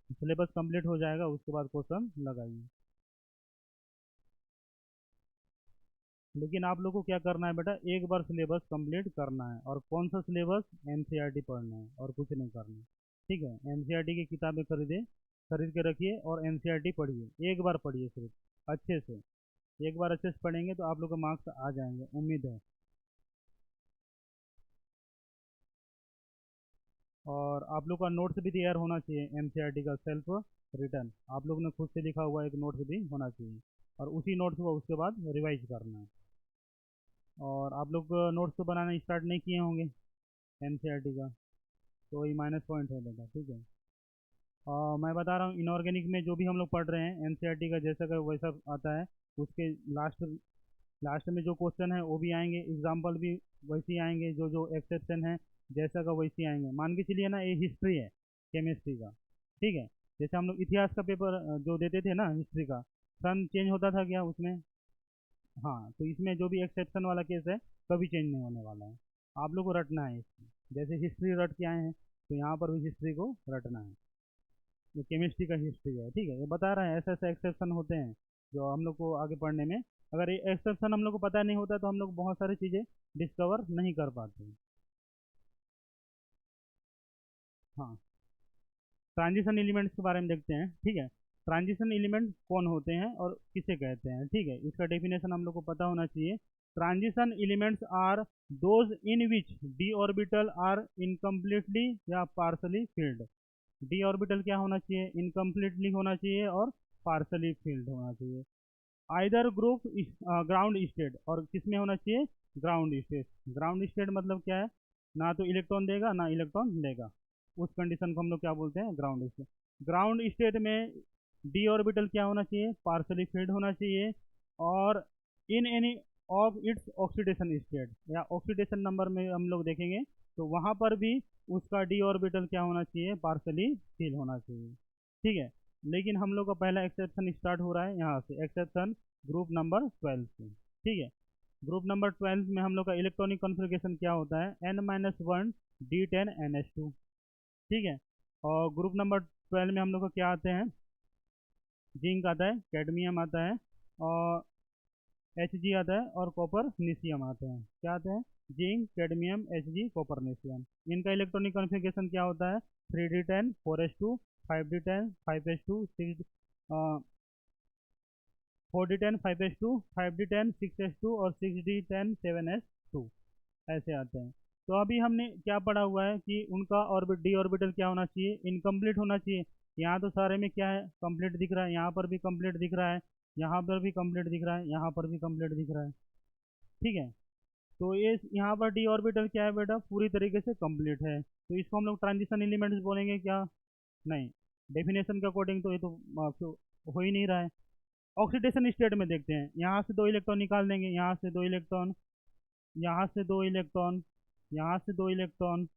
सिलेबस कंप्लीट हो जाएगा उसके बाद क्वेश्चन लगाइए। लेकिन आप लोग को क्या करना है बेटा, एक बार सिलेबस कंप्लीट करना है, और कौन सा सिलेबस, एनसीईआरटी पढ़ना है और कुछ नहीं करना है, ठीक है। एनसीईआरटी की किताबें खरीदे, खरीद के रखिए और एनसीईआरटी पढ़िए, एक बार पढ़िए सिर्फ अच्छे से। एक बार अच्छे से पढ़ेंगे तो आप लोग के मार्क्स आ जाएंगे, उम्मीद है। और आप लोग का नोट्स भी तैयार होना चाहिए, एनसीईआरटी का सेल्फ रिटर्न आप लोग ने खुद से लिखा हुआ एक नोट्स भी होना चाहिए, और उसी नोट्स को उसके बाद रिवाइज करना है। और आप लोग नोट्स तो बनाना स्टार्ट नहीं किए होंगे एनसीईआरटी का, तो वही माइनस पॉइंट है बेटा, ठीक है। मैं बता रहा हूँ, इनऑर्गेनिक में जो भी हम लोग पढ़ रहे हैं एनसीईआरटी का जैसा का वैसा आता है, उसके लास्ट लास्ट में जो क्वेश्चन है वो भी आएंगे, एग्जाम्पल भी वैसे ही आएंगे, जो जो एक्सेप्शन है जैसा का वैसे ही आएंगे। मान के चलिए ना, ये हिस्ट्री है केमिस्ट्री का, ठीक है। जैसे हम लोग इतिहास का पेपर जो देते थे ना हिस्ट्री का, सन चेंज होता था क्या उसमें? हाँ, तो इसमें जो भी एक्सेप्शन वाला केस है कभी चेंज नहीं होने वाला है। आप लोग को रटना है इसमें, जैसे हिस्ट्री रट के आए हैं तो यहाँ पर भी हिस्ट्री को रटना है। ये केमिस्ट्री का हिस्ट्री है, ठीक है। ये बता रहे हैं ऐसे ऐसे एक्सेप्शन होते हैं जो हम लोग को आगे पढ़ने में, अगर ये एक्सेप्शन हम लोग को पता नहीं होता तो हम लोग बहुत सारी चीज़ें डिस्कवर नहीं कर पाते हैं। हाँ, ट्रांजिशन एलिमेंट्स के बारे में देखते हैं, ठीक है। ट्रांजिशन एलिमेंट कौन होते हैं और किसे कहते हैं, ठीक है, इसका डेफिनेशन हम लोग को पता होना चाहिए। Transition elements are those in which d orbital are incompletely या पार्सली फील्ड। डी ऑर्बिटल क्या होना चाहिए, इनकम्प्लीटली होना चाहिए और पार्सली फील्ड होना चाहिए। आइदर ग्रुप ग्राउंड स्टेट, और किसमें होना चाहिए, ग्राउंड स्टेट। ग्राउंड स्टेट मतलब क्या है, ना तो इलेक्ट्रॉन देगा ना इलेक्ट्रॉन लेगा, उस कंडीशन को हम लोग क्या बोलते हैं, ग्राउंड स्टेट। ग्राउंड स्टेट में डी ऑर्बिटल क्या होना चाहिए, पार्सली फील्ड होना चाहिए, और in any of its oxidation state या ऑक्सीडेशन नंबर में हम लोग देखेंगे तो वहाँ पर भी उसका डी ऑर्बिटल क्या होना चाहिए, पार्सली फील होना चाहिए, ठीक है। लेकिन हम लोग का पहला एक्सेप्शन स्टार्ट हो रहा है यहाँ से, एक्सेप्शन ग्रुप नंबर 12 से, ठीक है। ग्रुप नंबर 12 में हम लोग का इलेक्ट्रॉनिक कॉन्फ़िगरेशन क्या होता है, n-1 D10 NH2, ठीक है। और ग्रुप नंबर 12 में हम लोग का क्या आते हैं, जिंक आता है, कैडमियम आता है, और Hg आता है, और कॉपर निशियम आते हैं। क्या आते हैं, जिंक, कैडमियम, Hg, कॉपर निशियम। इनका इलेक्ट्रॉनिक कॉन्फ़िगरेशन क्या होता है, 3D10 4s2 5D10 5s2 6 4D10 5s2 5D10 6s2 और 6D10 7s2, ऐसे आते हैं। तो अभी हमने क्या पढ़ा हुआ है कि उनका ऑर्बिट, डी ऑर्बिटल क्या होना चाहिए, इनकम्प्लीट होना चाहिए। यहाँ तो सारे में क्या है, कंप्लीट दिख रहा है, यहाँ पर भी कंप्लीट दिख रहा है, यहाँ पर भी कंप्लीट दिख रहा है, यहाँ पर भी कंप्लीट दिख रहा है, ठीक है। तो ये यहाँ पर डी ऑर्बिटल क्या है बेटा, पूरी तरीके से कंप्लीट है, तो इसको हम लोग ट्रांजिशन एलिमेंट्स बोलेंगे क्या, नहीं। डेफिनेशन के अकॉर्डिंग तो ये तो हो ही नहीं रहा है। ऑक्सीडेशन स्टेट में देखते हैं, यहाँ से 2 इलेक्ट्रॉन निकाल देंगे, यहाँ से 2 इलेक्ट्रॉन, यहाँ से 2 इलेक्ट्रॉन, यहाँ से 2 इलेक्ट्रॉन,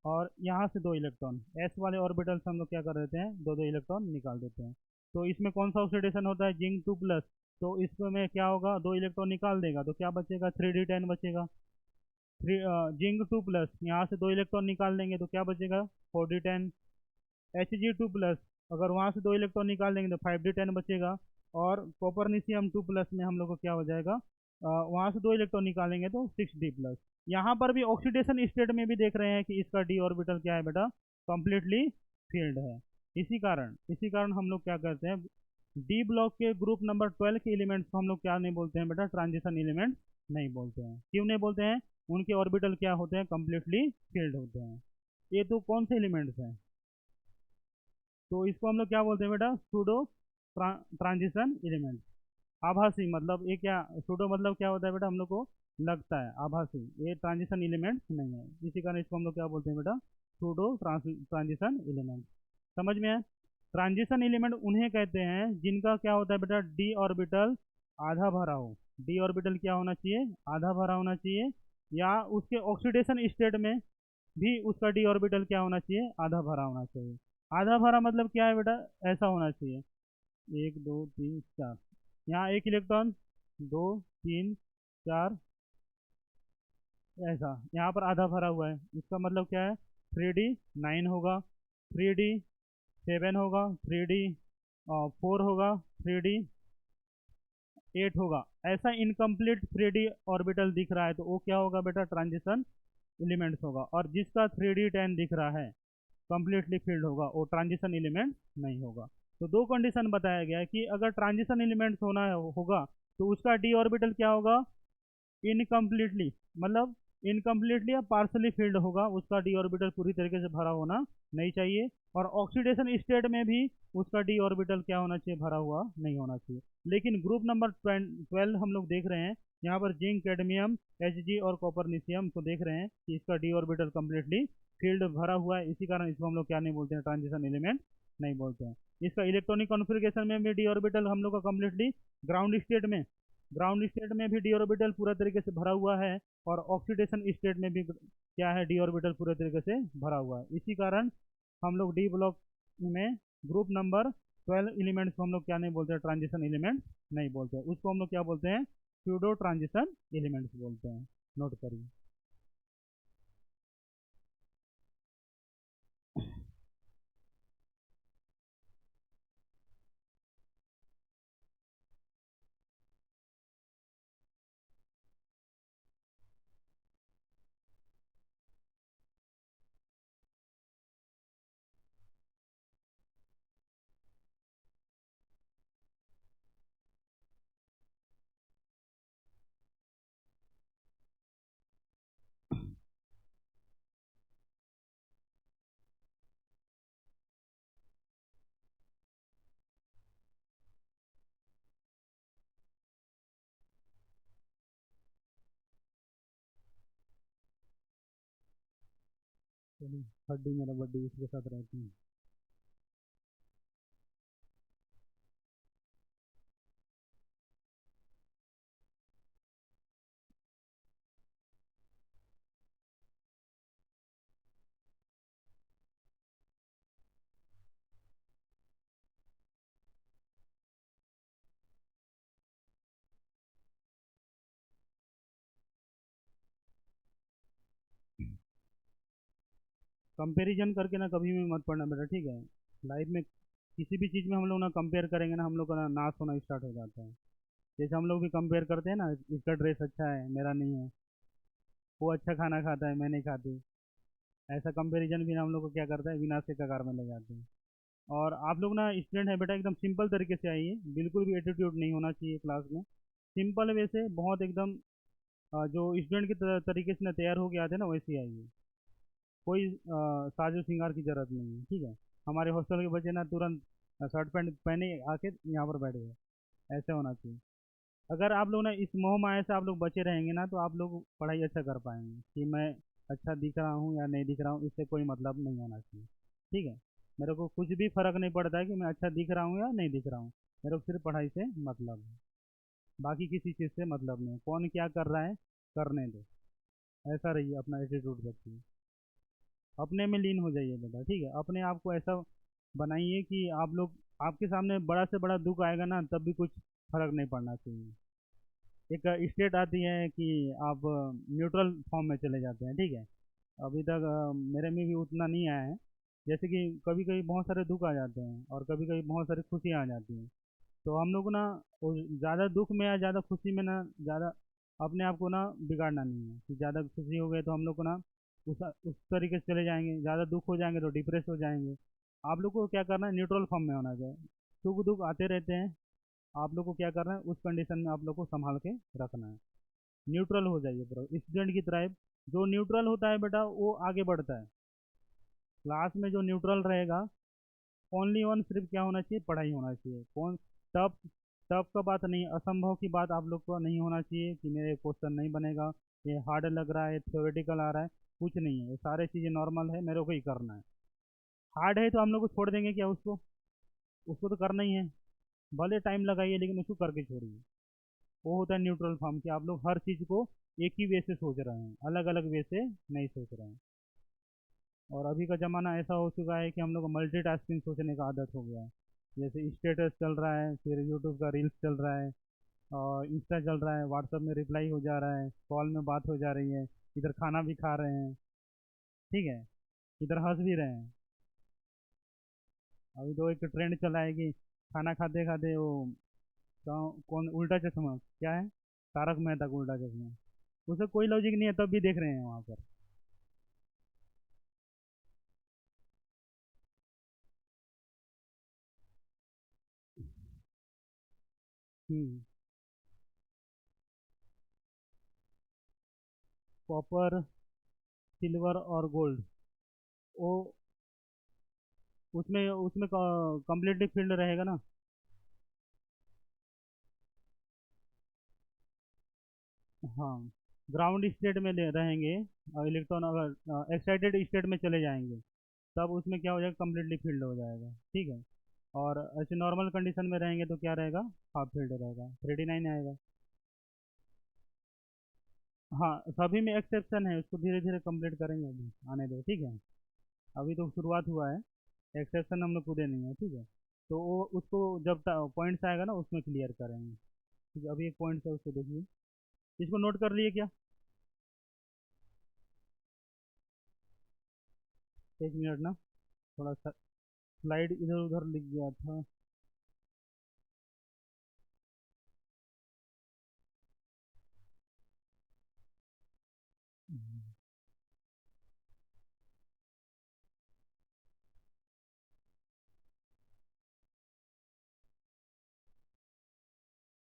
और यहाँ से 2 इलेक्ट्रॉन। एस वाले ऑर्बिटल से हम लोग क्या कर देते हैं, 2 2 इलेक्ट्रॉन निकाल देते हैं। तो इसमें कौन सा ऑक्सीडेशन होता है, जिंक 2+, तो इसमें क्या होगा, 2 इलेक्ट्रॉन निकाल देगा तो क्या बचेगा, 3D10 बचेगा। थ्री जिंक 2+, यहाँ से 2 इलेक्ट्रॉन निकाल देंगे तो क्या बचेगा, 4D10। Hg 2+, अगर वहाँ से 2 इलेक्ट्रॉन निकाल देंगे तो 5D10 बचेगा। और कॉपरनिशियम 2+ में हम लोग को क्या हो जाएगा, वहाँ से 2 इलेक्ट्रॉन निकालेंगे तो 6D+। यहाँ पर भी ऑक्सीडेशन स्टेट में भी देख रहे हैं कि इसका डी ऑर्बिटल क्या है बेटा, कंप्लीटली फील्ड है। इसी कारण हम लोग क्या करते हैं, डी ब्लॉक के ग्रुप नंबर 12 के एलिमेंट्स को हम लोग क्या नहीं बोलते हैं बेटा, ट्रांजिशन एलिमेंट नहीं बोलते हैं। क्यों नहीं बोलते हैं, उनके ऑर्बिटल क्या होते हैं, कंप्लीटली फील्ड होते हैं। ये तो कौन से एलिमेंट्स हैं, तो इसको हम लोग क्या बोलते हैं बेटा, सूडो ट्रांजिशन एलिमेंट। आभासी मतलब ये क्या, सूडो मतलब क्या होता है बेटा, हम लोग को लगता है, आभासी, ये ट्रांजिशन एलिमेंट नहीं है, इसी कारण इसको हम लोग क्या बोलते हैं बेटा, सूडो ट्रांजिशन एलिमेंट। समझ में है। ट्रांजिशन एलिमेंट उन्हें कहते हैं जिनका क्या होता है बेटा, डी ऑर्बिटल आधा भरा हो। डी ऑर्बिटल क्या होना चाहिए, आधा भरा होना चाहिए, या उसके ऑक्सीडेशन स्टेट में भी उसका डी ऑर्बिटल क्या होना चाहिए, आधा भरा होना चाहिए। आधा भरा मतलब क्या है बेटा, ऐसा होना चाहिए, 1 2 3 4, यहाँ एक इलेक्ट्रॉन, 2 3 4, ऐसा यहाँ पर आधा भरा हुआ है, इसका मतलब क्या है, 3D 9 होगा, 3D 7 होगा, 3D 4 होगा, 3D 8 होगा। ऐसा इनकम्प्लीट 3D ऑर्बिटल दिख रहा है तो वो क्या होगा बेटा, ट्रांजिशन एलिमेंट्स होगा। और जिसका 3D 10 दिख रहा है कंप्लीटली फील्ड होगा, वो ट्रांजिशन एलिमेंट नहीं होगा। तो दो कंडीशन बताया गया है कि अगर ट्रांजिशन एलिमेंट्स होगा तो उसका डी ऑर्बिटल क्या होगा, इनकम्प्लीटली, मतलब इनकम्प्लीटली या पार्सली फील्ड होगा, उसका डी ऑर्बिटल पूरी तरीके से भरा होना नहीं चाहिए। और ऑक्सीडेशन स्टेट में भी उसका डी ऑर्बिटल क्या होना चाहिए, भरा हुआ नहीं होना चाहिए। लेकिन ग्रुप नंबर 12 हम लोग देख रहे हैं, यहाँ पर जिंक, कैडमियम, Hg और कॉपरनिशियम को देख रहे हैं कि इसका डी ऑर्बिटल कम्प्लीटली फील्ड भरा हुआ है, इसी कारण इसको हम लोग क्या नहीं बोलते हैं, ट्रांजिशन एलिमेंट नहीं बोलते हैं। इसका इलेक्ट्रॉनिक कॉन्फ़िगरेशन में भी डी ऑर्बिटल हम लोग का कम्प्लीटली ग्राउंड स्टेट में भी डी ऑर्बिटल पूरा तरीके से भरा हुआ है, और ऑक्सीडेशन स्टेट में भी क्या है, डी ऑर्बिटल पूरे तरीके से भरा हुआ है। इसी कारण हम लोग डी ब्लॉक में ग्रुप नंबर 12 एलिमेंट्स को हम लोग क्या नहीं बोलते हैं, ट्रांजिशन एलिमेंट्स नहीं बोलते हैं, उसको हम लोग क्या बोलते हैं, स्यूडो ट्रांजिशन एलिमेंट्स बोलते हैं। नोट करिए। चलिए, हड्डी मेरा बड्डी इसके साथ रहती है। कंपैरिजन करके ना कभी भी मत पढ़ना बेटा, ठीक है। लाइफ में किसी भी चीज़ में हम लोग ना कंपेयर करेंगे ना, हम लोग का ना नाश होना स्टार्ट हो जाता है। जैसे हम लोग भी कंपेयर करते हैं ना, इसका ड्रेस अच्छा है मेरा नहीं है, वो अच्छा खाना खाता है मैं नहीं खाती, ऐसा कंपैरिजन भी ना हम लोग को क्या करता है, विनाश के कगार में ले जाते हैं। और आप लोग ना स्टूडेंट है बेटा, एकदम सिंपल तरीके से आइए, बिल्कुल भी एटीट्यूड नहीं होना चाहिए क्लास में। सिंपल वे से बहुत एकदम जो स्टूडेंट के तरीके से ना तैयार होके आते हैं ना, वैसे ही आइए। कोई साजो श्रृंगार की जरूरत नहीं है, ठीक है। हमारे हॉस्टल के बच्चे ना तुरंत शर्ट पैंट पहने आके यहाँ पर बैठ गए, ऐसे होना चाहिए। अगर आप लोग ना इस मोह माया से आप लोग बचे रहेंगे ना, तो आप लोग पढ़ाई अच्छा कर पाएंगे। कि मैं अच्छा दिख रहा हूँ या नहीं दिख रहा हूँ, इससे कोई मतलब नहीं होना चाहिए, ठीक है। मेरे को कुछ भी फर्क नहीं पड़ता है कि मैं अच्छा दिख रहा हूँ या नहीं दिख रहा हूँ, मेरे को सिर्फ पढ़ाई से मतलब है, बाकी किसी चीज़ से मतलब नहीं। कौन क्या कर रहा है, करने दो, ऐसा रहिए, अपना एटीट्यूड रखिए, अपने में लीन हो जाइए बेटा, ठीक है। अपने आप को ऐसा बनाइए कि आप लोग, आपके सामने बड़ा से बड़ा दुख आएगा ना, तब भी कुछ फर्क नहीं पड़ना चाहिए। एक स्टेट आती है कि आप न्यूट्रल फॉर्म में चले जाते हैं, ठीक है। अभी तक मेरे में भी उतना नहीं आया है। जैसे कि कभी कभी बहुत सारे दुख आ जाते हैं, और कभी कभी बहुत सारी खुशियाँ आ जाती हैं। तो हम लोग को ना ज़्यादा दुख में या ज़्यादा खुशी में ना, ज़्यादा अपने आप को ना बिगाड़ना नहीं है कि ज़्यादा खुशी हो गए तो हम लोग को ना उस तरीके से चले जाएंगे, ज़्यादा दुख हो जाएंगे तो डिप्रेस हो जाएंगे। आप लोग को क्या करना है, न्यूट्रल फॉर्म में होना चाहिए। सुख दुख आते रहते हैं, आप लोग को क्या करना है, उस कंडीशन में आप लोग को संभाल के रखना है। न्यूट्रल हो जाइए पूरा स्टूडेंट की तरह। जो न्यूट्रल होता है बेटा वो आगे बढ़ता है। क्लास में जो न्यूट्रल रहेगा, ओनली वन सिर्फ क्या होना चाहिए, पढ़ाई होना चाहिए। कौन टफ, टफ का बात नहीं, असंभव की बात आप लोग को नहीं होना चाहिए कि मेरे क्वेश्चन नहीं बनेगा, ये हार्ड लग रहा है, थ्योरेटिकल आ रहा है। कुछ नहीं है, ये सारे चीज़ें नॉर्मल है, मेरे को ही करना है। हार्ड है तो हम लोग को छोड़ देंगे क्या उसको, उसको तो करना ही है। भले टाइम लगाइए लेकिन उसको करके छोड़िए। वो होता है न्यूट्रल फॉर्म कि आप लोग हर चीज़ को एक ही वे से सोच रहे हैं, अलग अलग वे से नहीं सोच रहे हैं। और अभी का ज़माना ऐसा हो चुका है कि हम लोग को मल्टीटास्किंग सोचने का आदत हो गया है। जैसे स्टेटस चल रहा है, फिर यूट्यूब का रील्स चल रहा है, और इंस्टा चल रहा है, व्हाट्सएप में रिप्लाई हो जा रहा है, कॉल में बात हो जा रही है, इधर खाना भी खा रहे हैं, ठीक है, इधर हंस भी रहे हैं। अभी तो एक ट्रेंड चला है कि खाना खाते खाते वो कौन उल्टा चश्मा क्या है, तारक मेहता का उल्टा चश्मा, उसे कोई लॉजिक नहीं है तब भी देख रहे हैं वहाँ पर। हम्म। कॉपर, सिल्वर और गोल्ड, वो उसमें उसमें कम्प्लीटली फील्ड रहेगा ना। हाँ, ग्राउंड स्टेट में रहेंगे, और इलेक्ट्रॉन अगर एक्साइटेड स्टेट में चले जाएंगे तब उसमें क्या हो जाएगा, कम्प्लीटली फील्ड हो जाएगा, ठीक है। और ऐसे नॉर्मल कंडीशन में रहेंगे तो क्या रहेगा, हाफ फील्ड रहेगा, 3D9 आएगा। हाँ, सभी में एक्सेप्शन है, उसको धीरे धीरे कंप्लीट करेंगे, अभी आने दो, ठीक है। अभी तो शुरुआत हुआ है, एक्सेप्शन हम लोग पूरे नहीं है, ठीक है। तो वो उसको जब पॉइंट्स आएगा ना उसमें क्लियर करेंगे, ठीक है। अभी एक पॉइंट है उसको देखिए, इसको नोट कर लिए क्या, एक मिनट ना, थोड़ा सा स्लाइड इधर उधर लिख गया था।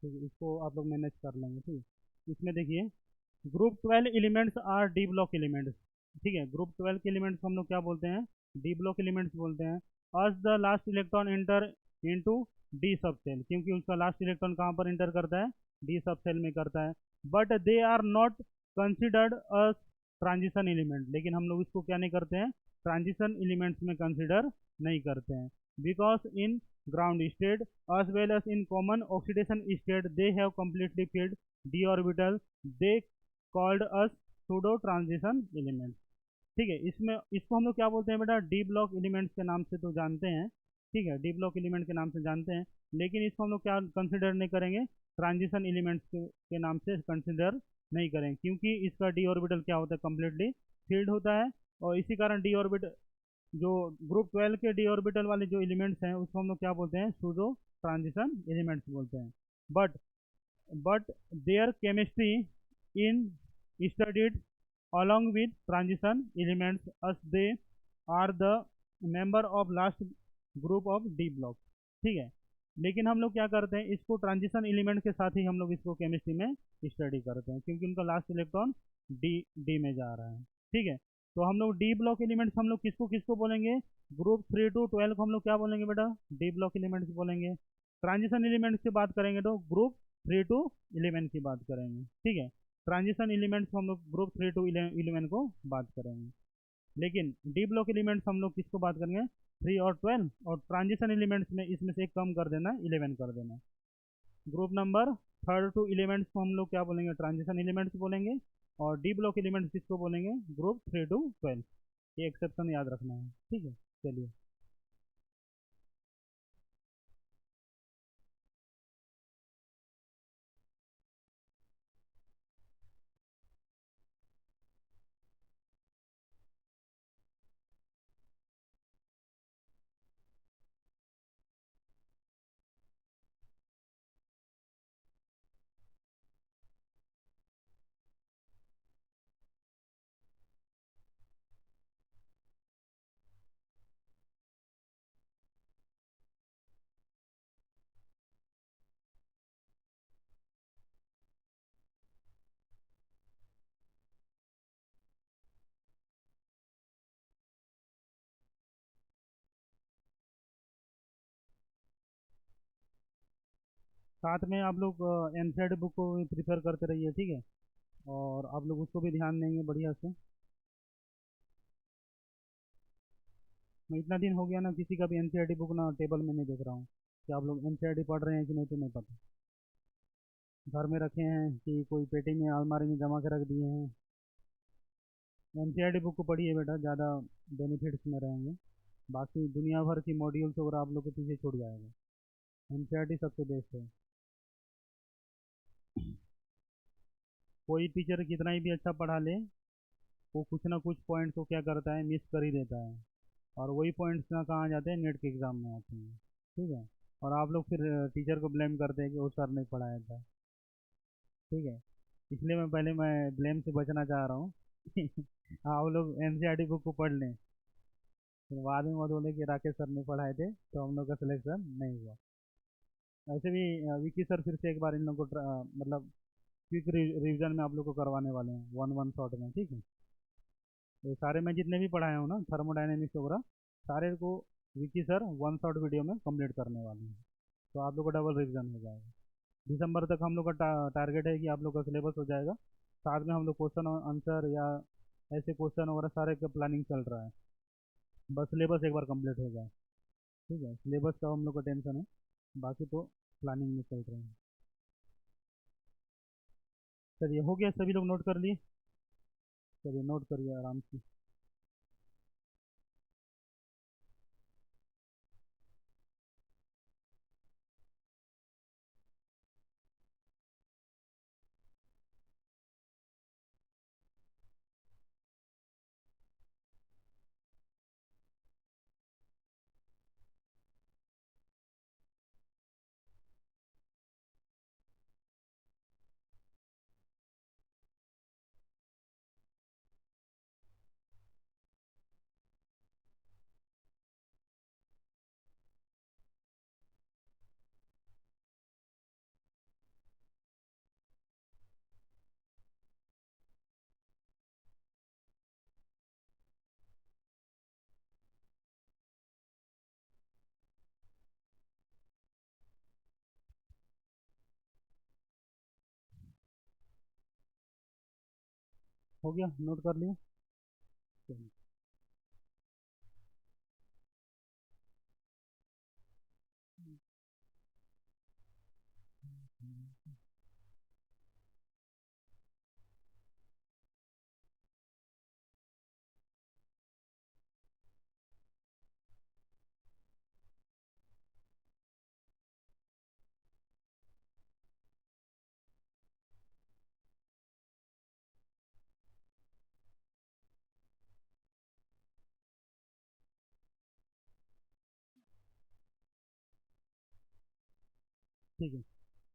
ठीक है, इसको आप लोग मैनेज कर लेंगे, ठीक है। इसमें देखिए, group 12 elements R D block elements, ठीक है। ग्रुप 12 के एलिमेंट्स को हम लोग क्या बोलते हैं, डी ब्लॉक एलिमेंट्स बोलते हैं। आज the last electron enter into d sub cell, क्योंकि उसका लास्ट इलेक्ट्रॉन कहाँ पर इंटर करता है, डी सब सेल में करता है। But they are not considered a transition element, लेकिन हम लोग इसको क्या नहीं करते हैं, ट्रांजिशन एलिमेंट्स में कंसिडर नहीं करते हैं। Because in ground state as well as in common oxidation state they have completely filled d orbital, they called us pseudo transition element, ठीक है। इसमें इसको हम लोग क्या बोलते हैं बेटा, डी ब्लॉक एलिमेंट्स के नाम से तो जानते हैं, ठीक है, डी ब्लॉक एलिमेंट के नाम से जानते हैं। लेकिन इसको हम लोग क्या कंसिडर नहीं करेंगे, ट्रांजिशन एलिमेंट्स के नाम से कंसिडर नहीं करेंगे, क्योंकि इसका डी ऑर्बिटल क्या होता है, कम्प्लीटली फील्ड होता है। और इसी कारण डी ऑर्बिटल, जो ग्रुप 12 के डी ऑर्बिटल वाले जो एलिमेंट्स हैं उसको हम लोग क्या बोलते हैं, सूडो ट्रांजिशन एलिमेंट्स बोलते हैं। But but their chemistry in studied along with transition elements as they are the member of last group of D block, ठीक है। लेकिन हम लोग क्या करते हैं, इसको ट्रांजिशन एलिमेंट के साथ ही हम लोग इसको केमिस्ट्री में स्टडी करते हैं, क्योंकि उनका लास्ट इलेक्ट्रॉन डी डी में जा रहा है, ठीक है। तो हम लोग डी ब्लॉक एलिमेंट्स हम लोग किसको किसको बोलेंगे, ग्रुप 3 to 12 को हम लोग क्या बोलेंगे बेटा, डी ब्लॉक एलिमेंट्स बोलेंगे। ट्रांजिशन एलिमेंट्स की बात करेंगे तो ग्रुप 3 to 11 की बात करेंगे, ठीक है। ट्रांजिशन एलिमेंट्स हम लोग ग्रुप 3 to 11 को बात करेंगे। लेकिन डी ब्लॉक एलिमेंट्स हम लोग किसको बात करेंगे, 3 और 12, और ट्रांजिशन एलिमेंट्स में इसमें से एक कम कर देना, 11 कर देना। ग्रुप नंबर 3 to 11 को हम लोग क्या बोलेंगे, ट्रांजिशन एलिमेंट्स बोलेंगे। और डी ब्लॉक एलिमेंट्स किसको बोलेंगे, ग्रुप 3 to 12। ये एक्सेप्शन याद रखना है, ठीक है। चलिए, साथ में आप लोग एनसीईआरटी बुक को भी प्रिफर करते रहिए, ठीक है। और आप लोग उसको भी ध्यान देंगे बढ़िया से। मैं इतना दिन हो गया ना, किसी का भी एनसीईआरटी बुक ना टेबल में नहीं देख रहा हूँ कि आप लोग एनसीईआरटी पढ़ रहे हैं कि नहीं, तो नहीं पता। घर में रखे हैं कि कोई पेटी में अलमारी में जमा के रख दिए हैं। एनसीईआरटी बुक को पढ़िए बेटा, ज़्यादा बेनिफिट्स में रहेंगे। बाकी दुनिया भर की मॉड्यूल्स वगैरह आप लोग के पीछे छूट जाएगा। एनसीईआरटी सबसे बेस्ट है। कोई टीचर कितना ही भी अच्छा पढ़ा ले, वो कुछ ना कुछ पॉइंट्स को क्या करता है, मिस कर ही देता है। और वही पॉइंट्स ना कहाँ जाते हैं, नेट के एग्ज़ाम में आते हैं, ठीक है। और आप लोग फिर टीचर को ब्लेम करते हैं कि वो सर ने पढ़ाया था, ठीक है। इसलिए मैं ब्लेम से बचना चाह रहा हूँ। आप लोग एनसीईआरटी बुक को पढ़ लें, फिर बाद में मत बोले कि राकेश सर ने पढ़ाए थे तो हम लोग का सिलेक्शन नहीं हुआ। ऐसे भी विकी सर फिर से एक बार इन लोगों को मतलब क्विक रिवीजन में आप लोग को करवाने वाले हैं, वन वन शॉट में, ठीक है। ये सारे मैं जितने भी पढ़ाए हूँ ना, थर्मोडायनेमिक्स वगैरह, सारे को Vicky sir one shot video में कंप्लीट करने वाले हैं। तो आप लोग का डबल रिवीजन हो जाएगा। दिसंबर तक हम लोग का टारगेट है कि आप लोग का सिलेबस हो जाएगा। साथ में हम लोग क्वेश्चन आंसर या ऐसे क्वेश्चन वगैरह सारे का प्लानिंग चल रहा है। बस सिलेबस एक बार कंप्लीट हो जाए, ठीक है। सिलेबस का हम लोग का टेंशन है, बाकी तो प्लानिंग में चल रहे हैं। चलिए, हो गया, सभी लोग नोट कर लिए? चलिए नोट करिए आराम से। हो गया, नोट कर लिए? चलिए। ठीक है।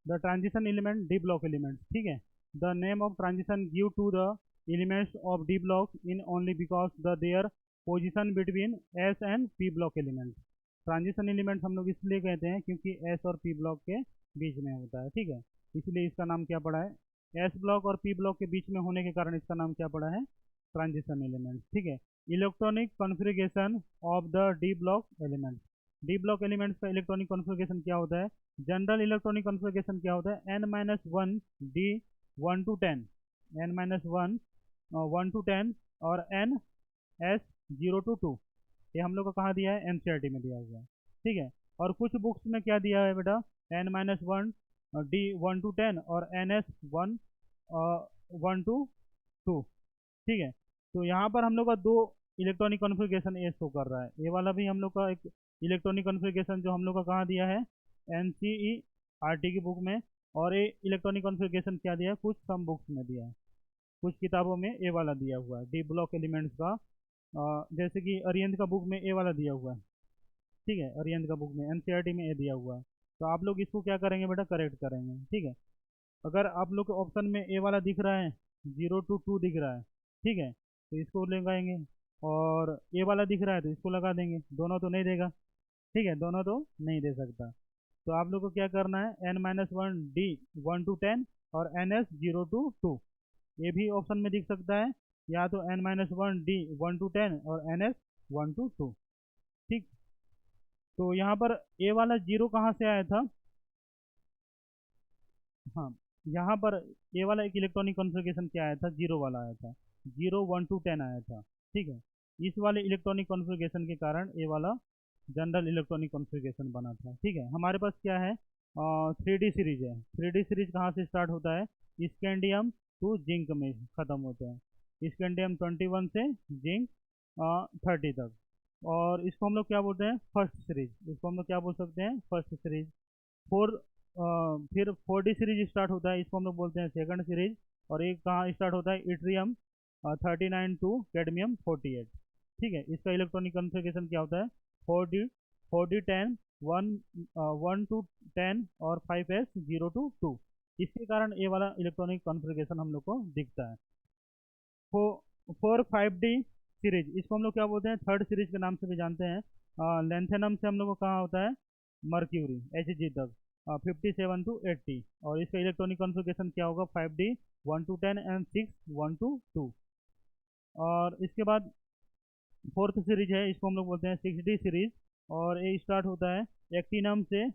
The transition element D block element, ठीक है। The name of transition give to the elements of D block in only because the their position between S and P block element. Transition element हम लोग इसलिए कहते हैं क्योंकि S और P block के बीच में होता है, ठीक है। इसलिए इसका नाम क्या पड़ा है, एस ब्लॉक और पी ब्लॉक के बीच में होने के कारण इसका नाम क्या पड़ा है, ट्रांजिशन एलिमेंट, ठीक है। Electronic configuration of the d block element. D block elements का इलेक्ट्रॉनिक कॉन्फ़िगरेशन क्या होता है? जनरल इलेक्ट्रॉनिक कॉन्फ़िगरेशन क्या होता है, N minus one d one to ten, n minus one one to ten, और n s zero to two. ये हम लोग को कहाँ दिया है, एनसीईआरटी में दिया हुआ है, ठीक है। और कुछ बुक्स में क्या दिया है बेटा, n minus one d one to ten और n s one one to two, ठीक है। तो यहाँ पर हम लोग का दो इलेक्ट्रॉनिक कॉन्फ़िगरेशन ए शो कर रहा है। ये वाला भी हम लोग का एक इलेक्ट्रॉनिक कॉन्फ़िगरेशन जो हम लोग का कहाँ दिया है, N C E R T की बुक में। और ये इलेक्ट्रॉनिक कॉन्फ़िगरेशन क्या दिया है, कुछ कम बुक्स में दिया है, कुछ किताबों में ए वाला दिया हुआ है डी ब्लॉक एलिमेंट्स का। जैसे कि अरियंत का बुक में ए वाला दिया हुआ है, ठीक है। अरियंत का बुक में एनसीईआरटी में ए दिया हुआ है। तो आप लोग इसको क्या करेंगे बेटा, करेक्ट करेंगे, ठीक है। अगर आप लोग के ऑप्शन में ए वाला दिख रहा है, जीरो टू टू दिख रहा है, ठीक है, तो इसको लगाएंगे। और ए वाला दिख रहा है तो इसको लगा देंगे, दोनों तो नहीं देगा, ठीक है, दोनों तो नहीं दे सकता। तो आप लोग को क्या करना है, N minus one d one to ten और n s zero to two, ये भी ऑप्शन में दिख सकता है, या तो n minus one d one to ten और n s one to two, ठीक। तो यहाँ पर ए वाला जीरो कहाँ से आया था, हाँ, यहाँ पर ये वाला एक इलेक्ट्रॉनिक कॉन्फ़िगरेशन क्या आया था, जीरो वाला आया था, 0 1 2 10 आया था। ठीक है, इस वाले इलेक्ट्रॉनिक कॉन्फ़िगरेशन के कारण ये वाला जनरल इलेक्ट्रॉनिक कॉन्फ़िगरेशन बना था। ठीक है, हमारे पास क्या है, 3D सीरीज है। 3D सीरीज कहाँ से स्टार्ट होता है, स्कैंडियम टू जिंक में ख़त्म होता है, स्कैंडियम 21 से जिंक 30 तक। और इसको हम लोग क्या बोलते हैं, फर्स्ट सीरीज, इसको हम लोग क्या बोल सकते हैं, फर्स्ट सीरीज। फोर फिर 4D सीरीज स्टार्ट होता है, इसको हम लोग बोलते हैं सेकंड सीरीज। और एक कहाँ स्टार्ट होता है, इट्रियम 39 टू कैडमियम 48। ठीक है, इसका इलेक्ट्रॉनिक कॉन्फ़िगरेशन क्या होता है, 4D 10 1 1 to 10 और 5s 0 to 2। इसके कारण ये वाला इलेक्ट्रॉनिक कॉन्फ़िगरेशन हम लोग को दिखता है। फो 4 5D सीरीज, इसको हम लोग क्या बोलते हैं, थर्ड सीरीज के नाम से भी जानते हैं। लेंथेनम से हम लोग को कहाँ होता है, मर्क्यूरी Hg तक 57 to 80। और इसका इलेक्ट्रॉनिक कॉन्फ़िगरेशन क्या होगा, 5D 1 to 10 एंड 6 1 to 2। और इसके बाद फोर्थ सीरीज है, इसको हम लोग बोलते हैं 6D सीरीज। और ये स्टार्ट होता है एक्टिनम से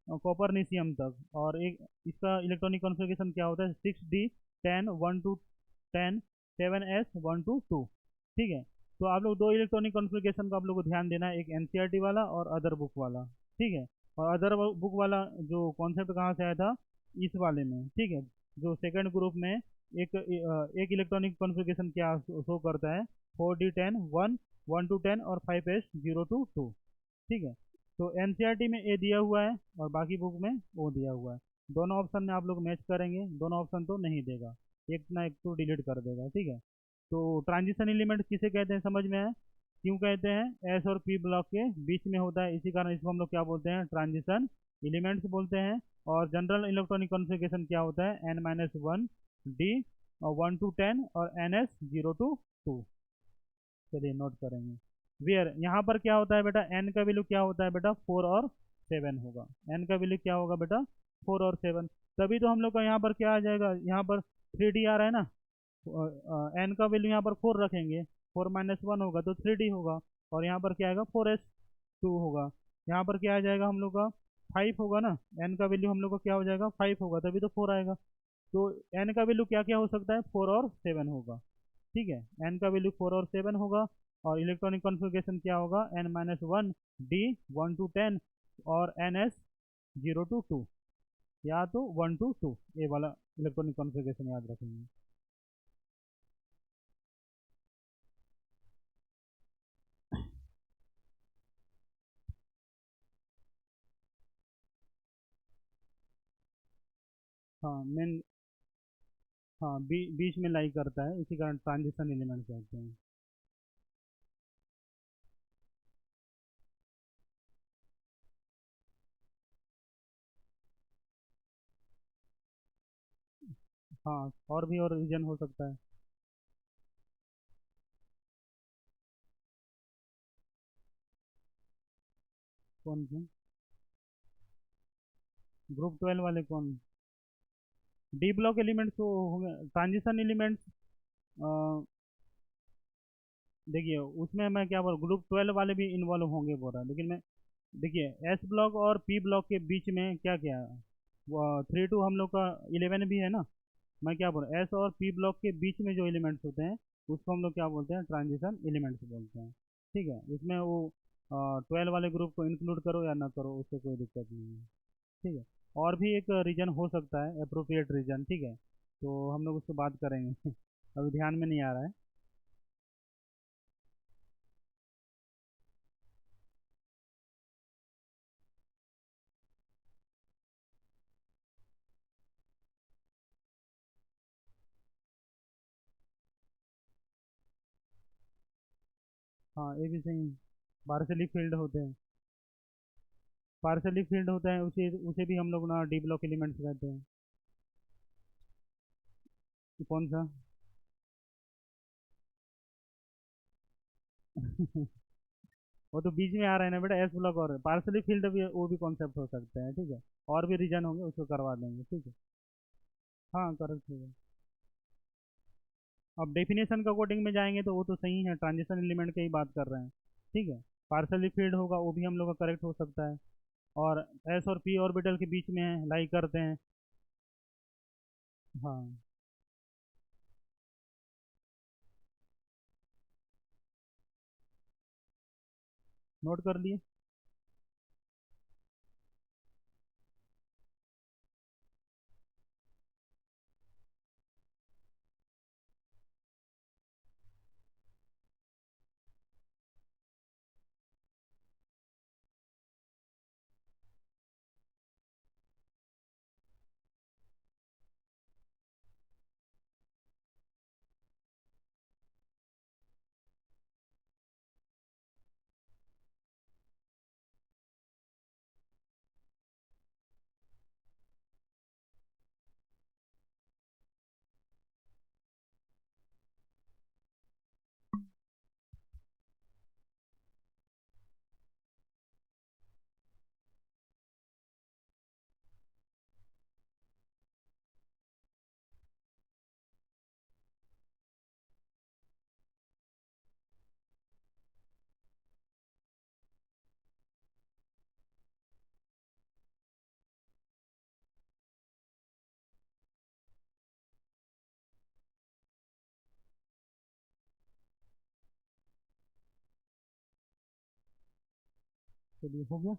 कॉपरनिशियम तक। और एक इसका इलेक्ट्रॉनिक कॉन्फ़िगरेशन क्या होता है, 6D 10 1 to 10 7s 1 to 2। ठीक है, तो आप लोग दो इलेक्ट्रॉनिक कॉन्फ़िगरेशन का आप लोग को ध्यान देना है, एक एनसीईआरटी वाला और अदर बुक वाला। ठीक है, और अदर बुक वाला जो कॉन्सेप्ट कहाँ से आया था, इस वाले में। ठीक है, जो सेकंड ग्रुप में एक इलेक्ट्रॉनिक कॉन्फ़िगरेशन क्या शो करता है, 4D 10 1 1 to 10 और 5s 0 to 2। ठीक है, तो एनसीईआरटी में ए दिया हुआ है और बाकी बुक में ओ दिया हुआ है। दोनों ऑप्शन में आप लोग मैच करेंगे, दोनों ऑप्शन तो नहीं देगा, एक ना एक तो डिलीट कर देगा। ठीक है, तो ट्रांजिशन एलिमेंट किसे कहते हैं समझ में है, क्यों कहते हैं, एस और पी ब्लॉक के बीच में होता है, इसी कारण इसको हम लोग क्या बोलते हैं, ट्रांजिशन एलिमेंट्स बोलते हैं। और जनरल इलेक्ट्रॉनिक कॉन्फ़िगरेशन क्या होता है, n-1 D 1 to 10 और ns 0 to 2। चलिए नोट करेंगे। वेयर यहाँ पर क्या होता है बेटा, एन का वैल्यू क्या होता है बेटा, 4 और 7 होगा। एन का वैल्यू क्या होगा बेटा, 4 और 7। तभी तो हम लोग का यहाँ पर क्या आ जाएगा, यहाँ पर 3D आ रहा है ना, एन का वैल्यू यहाँ पर 4 रखेंगे, 4 - 1 होगा तो 3D होगा। और यहाँ पर क्या आएगा, 4s 2 होगा। यहाँ पर क्या आ जाएगा हम लोग का, 5 होगा ना, एन का वैल्यू हम लोग का क्या हो जाएगा, 5 होगा, तभी तो 4 आएगा। तो एन का वैल्यू क्या क्या हो सकता है, 4 और 7 होगा। ठीक है, एन का वैल्यू 4 और 7 होगा। और इलेक्ट्रॉनिक कॉन्फ़िगरेशन क्या होगा, n-1 D 1 to 10 और ns 0 to 2, या तो 1 to 2, ये वाला इलेक्ट्रॉनिक कॉन्फ़िगरेशन याद रखेंगे। हाँ मेन, हाँ बीच में लाई करता है, इसी कारण ट्रांजिशन एलिमेंट कहते हैं। हाँ, और भी और रीजन हो सकता है। कौन से, ग्रुप 12 वाले कौन, डी ब्लॉक एलिमेंट्स तो होंगे, ट्रांजिशन एलिमेंट्स। देखिए उसमें मैं क्या बोल, ग्रुप 12 वाले भी इन्वॉल्व होंगे बोल रहा है, लेकिन मैं, देखिए एस ब्लॉक और पी ब्लॉक के बीच में क्या क्या है, वो 3 to हम लोग का 11 भी है ना। मैं क्या बोल रहा हूँ, एस और पी ब्लॉक के बीच में जो एलिमेंट्स होते हैं उसको हम लोग क्या बोलते हैं, ट्रांजिशन एलिमेंट्स बोलते हैं। ठीक है, इसमें वो 12 वाले ग्रुप को इंक्लूड करो या ना करो, उससे कोई दिक्कत नहीं है। ठीक है, और भी एक रीजन हो सकता है, अप्रोप्रिएट रीजन। ठीक है, तो हम लोग उसको बात करेंगे अभी ध्यान में नहीं आ रहा है। हाँ ये भी सही, पार्सली फील्ड होते हैं, पार्सली फील्ड होता है, उसे उसे भी हम लोग ना डी ब्लॉक एलिमेंट्स कहते हैं। कौन सा वो तो बीच में आ रहा है ना बेटा, एस ब्लॉक और पार्सली फील्ड भी, वो भी कॉन्सेप्ट हो सकते हैं। ठीक है, और भी रीजन होंगे, उसको करवा देंगे। ठीक है, हाँ करेक्ट है। अब डेफिनेशन के अकॉर्डिंग में जाएंगे तो वो तो सही है, ट्रांजिशन एलिमेंट की ही बात कर रहे हैं। ठीक है, पार्सली फील्ड होगा वो भी हम लोग का करेक्ट हो सकता है। और एस और पी ऑर्बिटल के बीच में है, लाई करते हैं। हाँ, नोट कर लिए। चलिए, हो गया।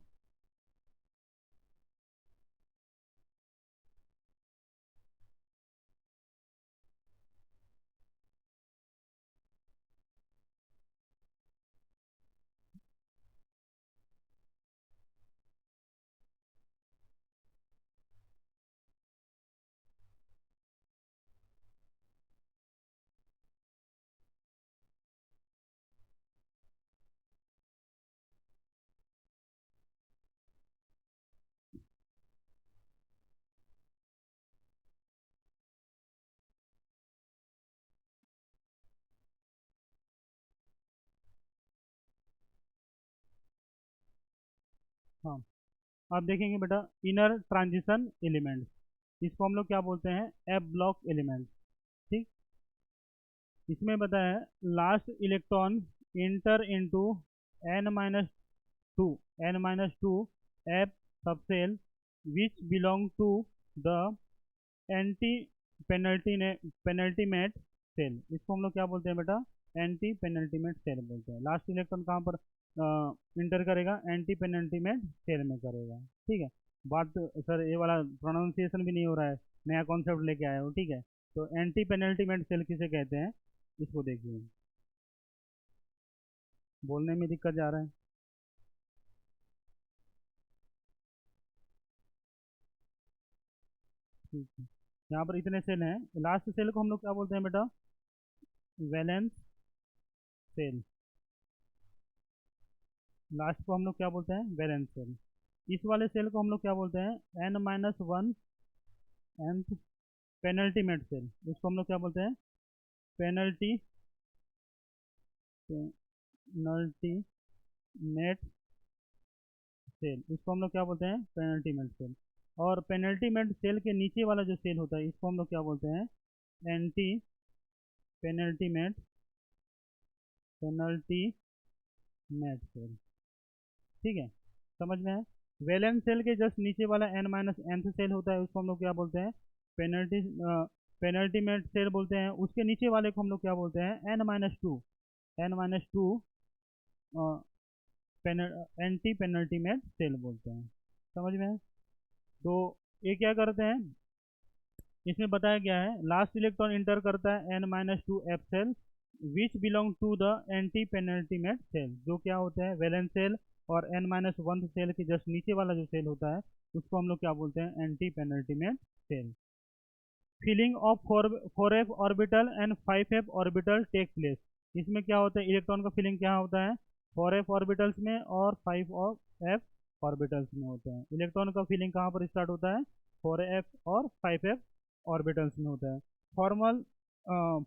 हाँ, आप देखेंगे बेटा, इनर ट्रांजिशन एलिमेंट, इसको हम लोग क्या बोलते हैं, एफ ब्लॉक एलिमेंट। ठीक, इसमें बताया last electron enter into N minus two, N minus two F subshell which belong to the anti penultimate shell, इसको हम लोग क्या बोलते हैं बेटा, एंटी पेनल्टीमेट सेल बोलते हैं। लास्ट इलेक्ट्रॉन कहाँ पर इंटर करेगा, एंटी पेनल्टीमेट सेल में करेगा। ठीक है, बात सर ये वाला प्रोनाउंसिएशन भी नहीं हो रहा है, नया कॉन्सेप्ट लेके आया हो। ठीक है, तो एंटी पेनल्टीमेट सेल किसे कहते हैं, इसको देखिए, बोलने में दिक्कत जा रहा है। ठीक है, यहाँ पर इतने सेल हैं, लास्ट सेल को हम लोग क्या बोलते हैं बेटा, वैलेंस सेल। लास्ट को हम लोग क्या बोलते हैं, वैलेंस सेल। इस वाले सेल को हम लोग क्या बोलते हैं, N minus one nth penultimate shell, इसको हम लोग क्या बोलते हैं, पेनल्टी पेनल्टीमेट सेल, इसको हम लोग क्या बोलते हैं, पेनल्टीमेट सेल। और पेनल्टीमेट सेल के नीचे वाला जो सेल होता है, इसको हम लोग क्या बोलते हैं, एंटी पेनल्टीमेट पेनल्टीमेट सेल। ठीक है, समझ में है। वैलेंस सेल के जस्ट नीचे वाला एन माइनस nth सेल होता है, उसको हम लोग क्या बोलते हैं, पेनल्टी पेनल्टीमेट सेल बोलते हैं। उसके नीचे वाले को हम लोग क्या बोलते हैं, N minus two, N minus two anti penultimate shell बोलते हैं। समझ में है। तो ये क्या करते हैं, इसमें बताया गया है लास्ट इलेक्ट्रॉन इंटर करता है N minus two F shell which belong to the anti penultimate shell, जो क्या होता है, वैलेंस सेल। और एन माइनस वन सेल के जस्ट नीचे वाला जो सेल होता है, उसको हम लोग क्या बोलते हैं, anti penultimate shell. Filling of four F orbital and five F orbital take place, इसमें क्या होता है, इलेक्ट्रॉन का फिलिंग क्या होता है, फोर एफ ऑर्बिटल्स में और फाइव ऑफ एफ ऑर्बिटल्स में होता है। इलेक्ट्रॉन का फिलिंग कहाँ पर स्टार्ट होता है, फोर एफ और फाइव एफ ऑर्बिटल्स में होता है। Formal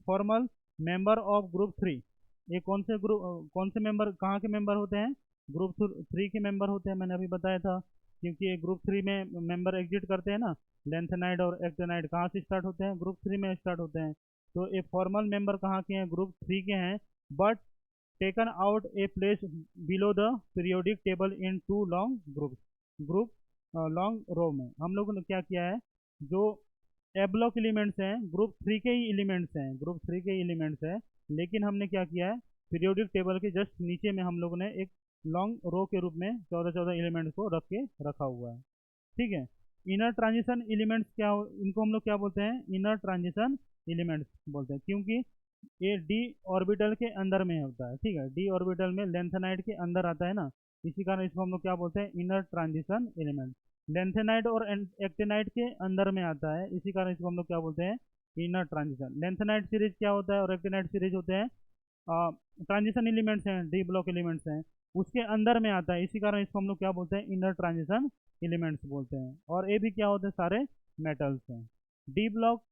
formal member of group three, ये कौन से ग्रुप, कौन से मेंबर, कहाँ के मेंबर होते हैं, ग्रुप थ्री के मेंबर होते हैं, मैंने अभी बताया था। क्योंकि ये ग्रुप थ्री में मेंबर एग्जिट करते हैं ना, लेंथेनाइड और एक्टेनाइड कहाँ से स्टार्ट होते हैं, ग्रुप थ्री में स्टार्ट होते हैं। तो ये फॉर्मल मेंबर कहाँ के हैं, ग्रुप थ्री के हैं, but taken out a place below the periodic table in two long group, group long row में हम लोगों ने क्या किया है, जो ए ब्लॉक एलिमेंट्स हैं, ग्रुप थ्री के ही एलिमेंट्स हैं, ग्रुप थ्री के एलिमेंट्स हैं, लेकिन हमने क्या किया है, पीरियोडिक टेबल के जस्ट नीचे में हम लोगों ने एक लॉन्ग रो के रूप में 14 14 एलिमेंट्स को रख के रखा हुआ है। ठीक है। इनर ट्रांजिशन एलिमेंट्स इनको हम लोग क्या बोलते हैं, इनर ट्रांजिशन एलिमेंट्स बोलते हैं, क्योंकि ये डी ऑर्बिटल के अंदर में होता है। ठीक है, डी ऑर्बिटल में लेंथेनाइड के अंदर आता है ना, इसी कारण इसको हम लोग क्या बोलते हैं, इनर ट्रांजिशन एलिमेंट। लेंथेनाइड और एक्टेनाइड के अंदर में आता है, इसी कारण इसको हम लोग क्या बोलते हैं, इनर ट्रांजिशन। लेंथेनाइड सीरीज क्या होता है और एक्टेनाइड सीरीज होते हैं ट्रांजिशन एलिमेंट्स हैं, डी ब्लॉक एलिमेंट्स हैं, उसके अंदर में आता है, इसी कारण इसको हम लोग क्या बोलते हैं, इनर ट्रांजिशन एलिमेंट्स बोलते हैं। और ये भी क्या होते हैं, सारे मेटल्स हैं। डी ब्लॉक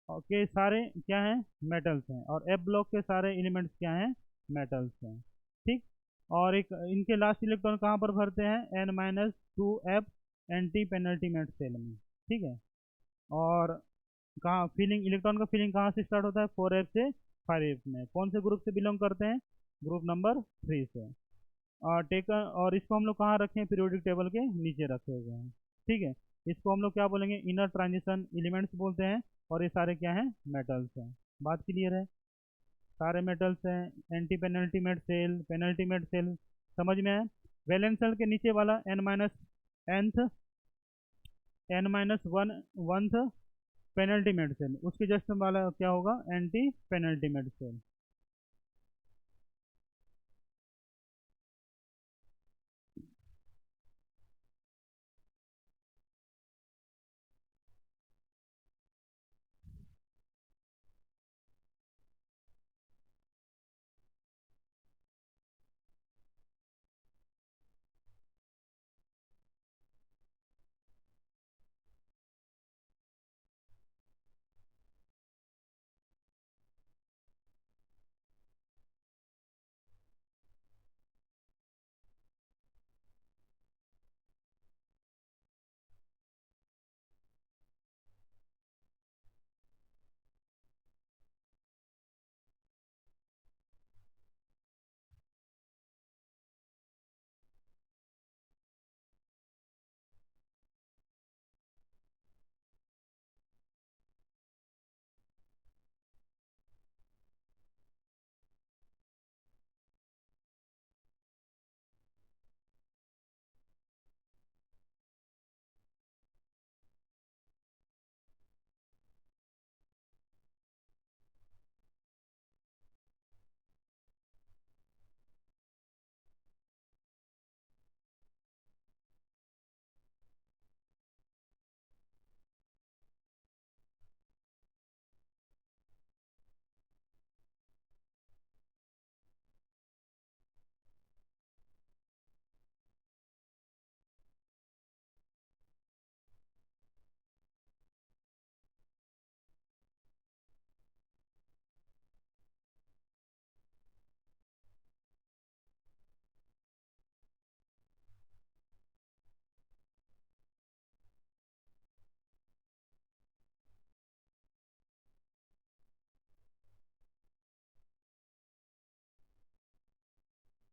के सारे क्या हैं, मेटल्स हैं, और एफ ब्लॉक के सारे एलिमेंट्स क्या हैं, मेटल्स हैं। ठीक। और एक इनके लास्ट इलेक्ट्रॉन कहाँ पर भरते हैं, N-2F एंटी पेनल्टीमेट सेल में। ठीक है। और कहाँ फिलिंग, इलेक्ट्रॉन का फिलिंग कहाँ से स्टार्ट होता है, 4F से 5F में। कौन से ग्रुप से बिलोंग करते हैं, ग्रुप नंबर 3 से। और टेकन, और इसको हम लोग कहाँ रखे हैं, पीरियोडिक टेबल के नीचे रखे हुए हैं। ठीक है। इसको हम लोग क्या बोलेंगे, इनर ट्रांजिशन एलिमेंट्स बोलते हैं, और ये सारे क्या हैं, मेटल्स हैं। बात क्लियर है, सारे मेटल्स हैं। Anti penultimate cell, penultimate shell समझ में है। वैलेंस शेल के नीचे वाला nth n-1 पेनल्टीमेट सेल, उसके जस्ट वाला क्या होगा, एंटी पेनल्टीमेट सेल।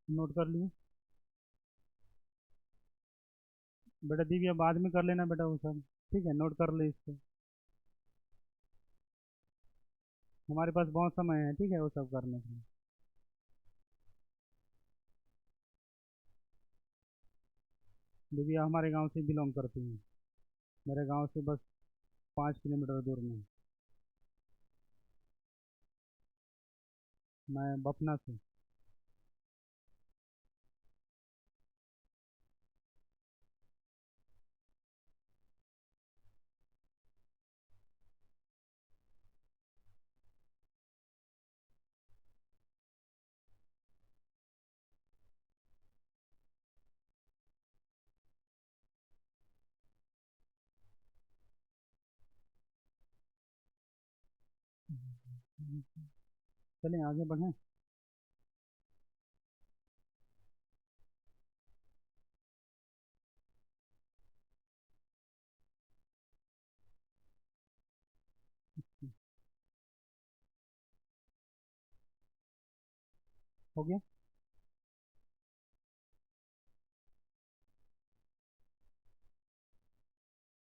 नोट कर लिए बेटा, दीदी अब बाद में कर लेना बेटा वो सब। ठीक है, नोट कर ले इसको, हमारे पास बहुत समय है, ठीक है, वो सब करने के लिए। दीदी हमारे गांव से बिलोंग करती हैं, मेरे गांव से बस 5 किलोमीटर दूर में। मैं बपना से। चलें आगे बढ़ें। हो गया।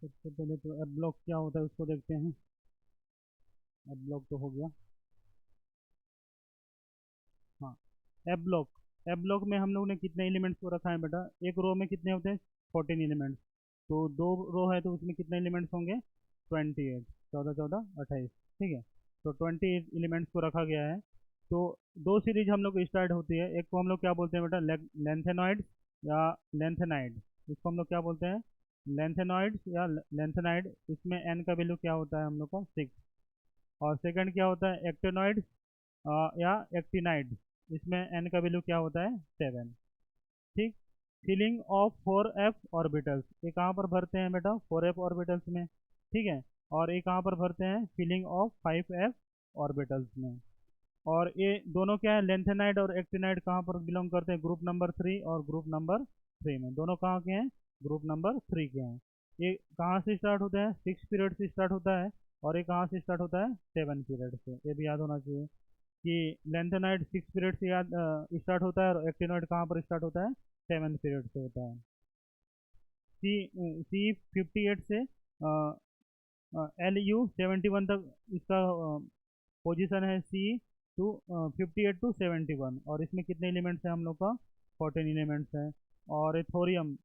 सबसे पहले तो एप ब्लॉक क्या होता है उसको देखते हैं। एप ब्लॉक तो हो गया। हाँ, एप ब्लॉक में हम लोग ने कितने एलिमेंट्स को रखा है बेटा? एक रो में कितने होते हैं? 14 एलिमेंट्स। तो दो रो है तो उसमें कितने एलिमेंट्स होंगे? 28। 14 14 28। ठीक है। तो 28 एलिमेंट्स को रखा गया है। तो दो सीरीज हम लोग को स्टार्ट होती है। एक को हम लोग क्या बोलते हैं बेटा? लेंथेनॉइड्स या लेंथेनाइड। इसको हम लोग क्या बोलते हैं? लेंथेनॉइड्स या लेंथेनाइड। इसमें एन का वैल्यू क्या होता है हम लोग का? 6। और सेकंड क्या होता है? एक्टेनॉइड्स या एक्टिनाइड। इसमें एन का वैल्यू क्या होता है? 7। ठीक। फिलिंग ऑफ 4f ऑर्बिटल्स, ये कहाँ पर भरते हैं बेटा? 4f ऑर्बिटल्स में। ठीक है। और ये कहाँ पर भरते हैं? फिलिंग ऑफ 5f ऑर्बिटल्स में। और ये दोनों क्या है? लेंथेनाइड और एक्टिनाइड कहाँ पर बिलोंग करते हैं? ग्रुप नंबर 3 और ग्रुप नंबर 3 में। दोनों कहाँ के हैं? ग्रुप नंबर 3 के हैं। ये कहाँ से स्टार्ट होता है? 6 पीरियड से स्टार्ट होता है। और ये कहाँ से स्टार्ट होता है? 7 पीरियड से। ये भी याद होना चाहिए कि लेंथेनाइड 6 पीरियड से याद स्टार्ट होता है और एक्टिनॉइड कहाँ पर स्टार्ट होता है? 7 पीरियड से होता है। C58 से LU71 तक इसका पोजीशन है। C58 to 71। और इसमें कितने एलिमेंट्स हैं हम लोग का? 14 एलिमेंट्स हैं। और थोरियम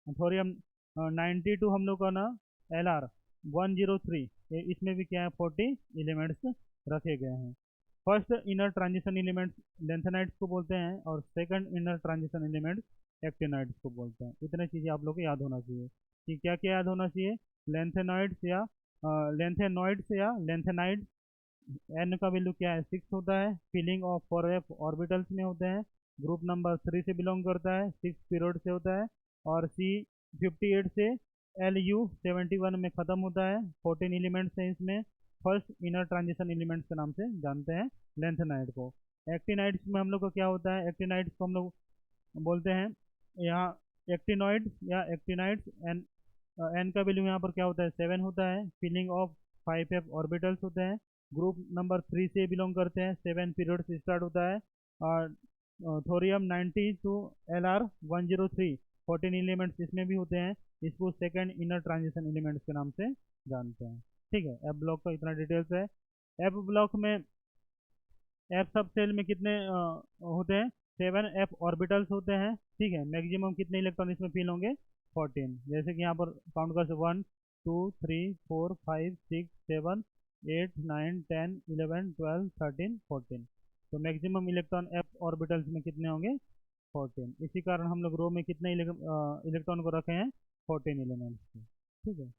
थोरियम 92 हम लोग का ना, LR103। इसमें भी क्या है? 40 एलिमेंट्स रखे गए हैं। First inner transition elements lanthanides को बोलते हैं और second inner transition elements actinides को बोलते हैं। इतने चीज़ें आप लोग को याद होना चाहिए कि क्या क्या याद होना चाहिए। लेंथेनॉइड्स या लेंथेनाइड, एन का वैल्यू क्या है? 6 होता है। फिलिंग ऑफ 4f ऑर्बिटल्स में होते हैं। ग्रुप नंबर 3 से बिलोंग करता है। 6 पीरियड से होता है। और C58 से LU71 में ख़त्म होता है। 14 एलिमेंट्स हैं इसमें। फर्स्ट इनर ट्रांजिशन एलिमेंट्स के नाम से जानते हैं लेंथेनाइड को। एक्टिनाइड्स में हम लोग को क्या होता है? एक्टिनाइड्स को हम लोग बोलते हैं यहाँ एक्टिनॉइड्स या एक्टिनाइड्स। एन एन का वैल्यू यहाँ पर क्या होता है? 7 होता है। फिलिंग ऑफ 5f ऑर्बिटल्स होते हैं। ग्रुप नंबर 3 से बिलोंग करते हैं। 7 पीरियड से स्टार्ट होता है। और थोरियम 90 टू LR103, 14 एलिमेंट्स इसमें भी होते हैं। इसको सेकंड इनर ट्रांजिशन एलिमेंट्स के नाम से जानते हैं। ठीक है। एफ ब्लॉक का इतना डिटेल्स है। एफ ब्लॉक में एफ सब सेल में कितने होते हैं? 7f ऑर्बिटल्स होते हैं। ठीक है। मैक्सिमम कितने इलेक्ट्रॉन इसमें फिल होंगे? 14। जैसे कि यहाँ पर काउंट कर सकते 1 2 3 4 5 6 7 8 9 10 11 12 13 14। तो मैक्सिमम इलेक्ट्रॉन एफ ऑर्बिटल्स में कितने होंगे? 14। इसी कारण हम लोग रो में कितने इलेक्ट्रॉन को रखे हैं? 14 एलिमेंट्स। ठीक है।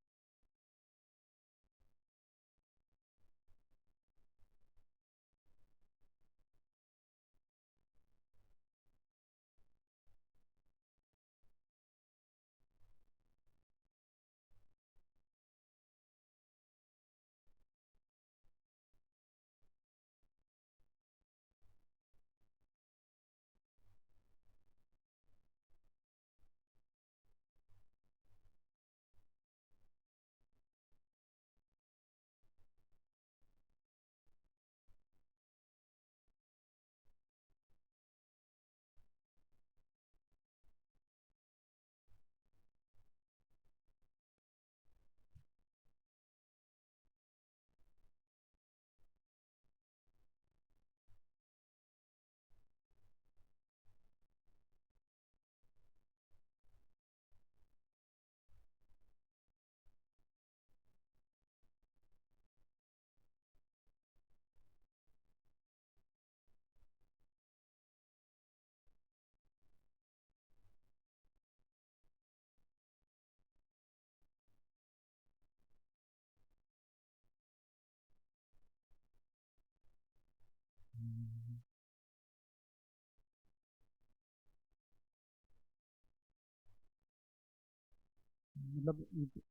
मतलब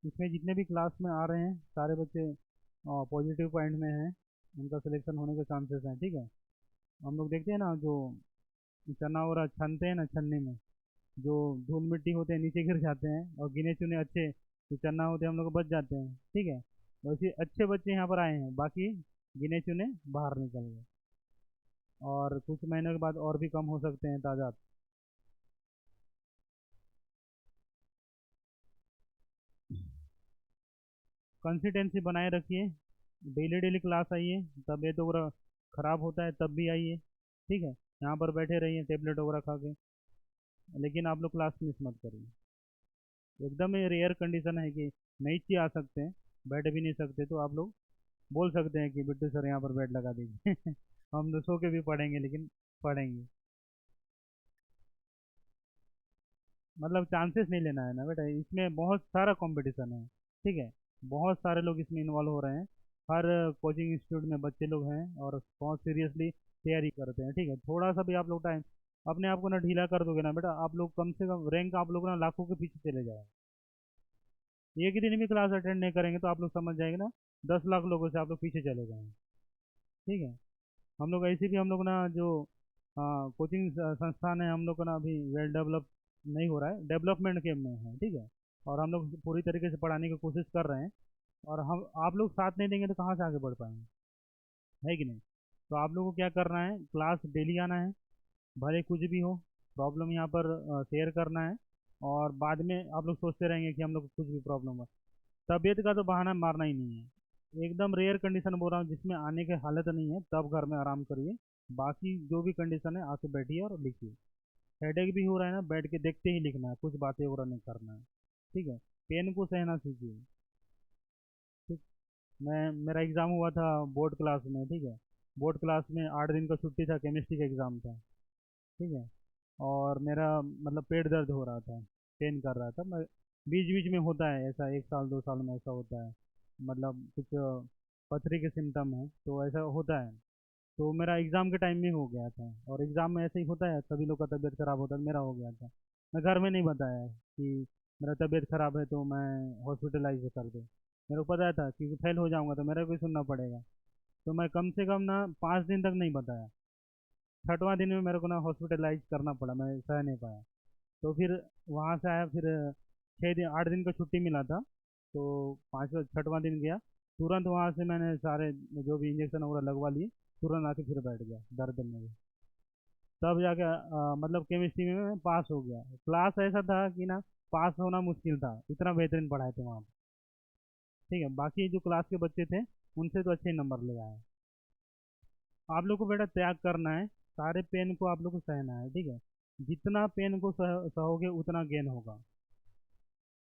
इसमें जितने भी क्लास में आ रहे हैं सारे बच्चे पॉजिटिव पॉइंट में हैं। उनका सिलेक्शन होने के चांसेस हैं। ठीक है। हम लोग देखते हैं ना, जो चना और छनते हैं ना, छन्नी में जो धूल मिट्टी होते हैं नीचे गिर जाते हैं और गिने चुने अच्छे जो चना होते हैं हम लोग बच जाते हैं। ठीक है। वैसे अच्छे बच्चे यहाँ पर आए हैं, बाकी गिने चुने बाहर निकल गए। और कुछ महीनों के बाद और भी कम हो सकते हैं तादाद। कंसिस्टेंसी बनाए रखिए, डेली डेली क्लास आइए, तबीयत वगैरह ख़राब होता है तब भी आइए, ठीक है। यहाँ पर बैठे रहिए टेबलेट वगैरह खा के, लेकिन आप लोग क्लास मिस मत करिए। एकदम रेयर कंडीशन है कि नहीं चाहिए आ सकते हैं, बैठ भी नहीं सकते, तो आप लोग बोल सकते हैं कि बिट्टू सर यहाँ पर बेड लगा दीजिए हम तो सो के भी पढ़ेंगे, लेकिन पढ़ेंगे। मतलब चांसेस नहीं लेना है ना बेटा, इसमें बहुत सारा कंपटीशन है, ठीक है। बहुत सारे लोग इसमें इन्वॉल्व हो रहे हैं, हर कोचिंग इंस्टीट्यूट में बच्चे लोग हैं और बहुत सीरियसली तैयारी करते हैं, ठीक है। थोड़ा सा भी आप लोग टाइम अपने आप को ना ढीला कर दोगे ना बेटा, आप लोग कम से कम रैंक आप लोग ना लाखों के पीछे चले जाए। एक ही दिन भी क्लास अटेंड नहीं करेंगे तो आप लोग समझ जाएंगे ना, 10 लाख लोगों से आप लोग पीछे चले गए हैं, ठीक है। हम लोग ऐसे भी हम लोग ना जो कोचिंग संस्थान है हम लोग का ना अभी वेल डेवलप नहीं हो रहा है, डेवलपमेंट के में है, ठीक है। और हम लोग पूरी तरीके से पढ़ाने की कोशिश कर रहे हैं, और हम आप लोग साथ नहीं देंगे तो कहाँ से आगे बढ़ पाएंगे, है कि नहीं। तो आप लोगों को क्या करना है, क्लास डेली आना है, भले कुछ भी हो प्रॉब्लम यहाँ पर शेयर करना है। और बाद में आप लोग सोचते रहेंगे कि हम लोग को कुछ भी प्रॉब्लम हो, तबीयत का तो बहाना मारना ही नहीं है। एकदम रेयर कंडीशन बोल रहा हूँ जिसमें आने की हालत नहीं है, तब घर में आराम करिए। बाकी जो भी कंडीशन है आके बैठिए और लिखिए। हेडेक भी हो रहा है ना, बैठ के देखते ही लिखना है, कुछ बातें वगैरह नहीं करना है, ठीक है। पेन को सहना सीखिए, ठीक। मैं मेरा एग्ज़ाम हुआ था बोर्ड क्लास में, ठीक है। बोर्ड क्लास में 8 दिन का छुट्टी था, केमिस्ट्री का एग्ज़ाम था, ठीक है। और मेरा मतलब पेट दर्द हो रहा था, पेन कर रहा था मैं, बीच बीच में होता है ऐसा, 1 साल 2 साल में ऐसा होता है, मतलब कुछ पथरी के सिम्टम है तो ऐसा होता है। तो मेरा एग्ज़ाम के टाइम में हो गया था, और एग्ज़ाम में ऐसे ही होता है, सभी लोग का तबीयत ख़राब होता है, मेरा हो गया था। मैं घर में नहीं बताया कि मेरा तबीयत ख़राब है तो मैं हॉस्पिटलाइज कर दूँ, मेरे को पता था कि फेल हो जाऊँगा तो मेरा को ही सुनना पड़ेगा। तो मैं कम से कम ना 5 दिन तक नहीं बताया, छठवां दिन में मेरे को ना हॉस्पिटलाइज करना पड़ा, मैं सह नहीं पाया। तो फिर वहाँ से आया, फिर 6 दिन 8 दिन का छुट्टी मिला था, तो पाँचवा छठवां दिन गया, तुरंत वहाँ से मैंने सारे जो भी इंजेक्शन वगैरह लगवा लिए, तुरंत आके फिर बैठ गया दर्द में भी। तब जाके मतलब केमिस्ट्री में मैं पास हो गया। क्लास ऐसा था कि ना पास होना मुश्किल था, इतना बेहतरीन पढ़ाए थे वहाँ पे, ठीक है। बाकी जो क्लास के बच्चे थे उनसे तो अच्छे नंबर ले आए। आप लोग को बेटा त्याग करना है, सारे पेन को आप लोग को सहना है, ठीक है। जितना पेन को सहोगे उतना गेन होगा।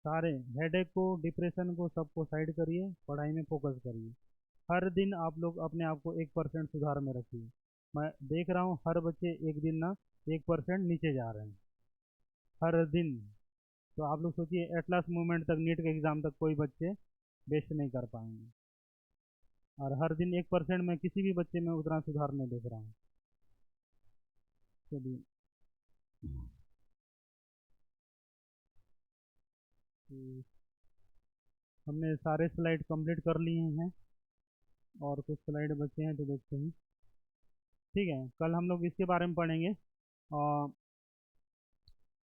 सारे हेडेक को, डिप्रेशन को, सबको साइड करिए, पढ़ाई में फोकस करिए। हर दिन आप लोग अपने आप को 1% सुधार में रखिए। मैं देख रहा हूँ हर बच्चे एक दिन ना 1% नीचे जा रहे हैं, हर दिन। तो आप लोग सोचिए एट लास्ट मोमेंट तक, नीट के एग्ज़ाम तक कोई बच्चे बेस्ट नहीं कर पाएंगे, और हर दिन 1% में किसी भी बच्चे में उतना सुधार नहीं देख रहा हूँ। चलिए, तो हमने सारे स्लाइड कंप्लीट कर लिए हैं, और कुछ स्लाइड बचे हैं तो देखते हैं, ठीक है। कल हम लोग इसके बारे में पढ़ेंगे,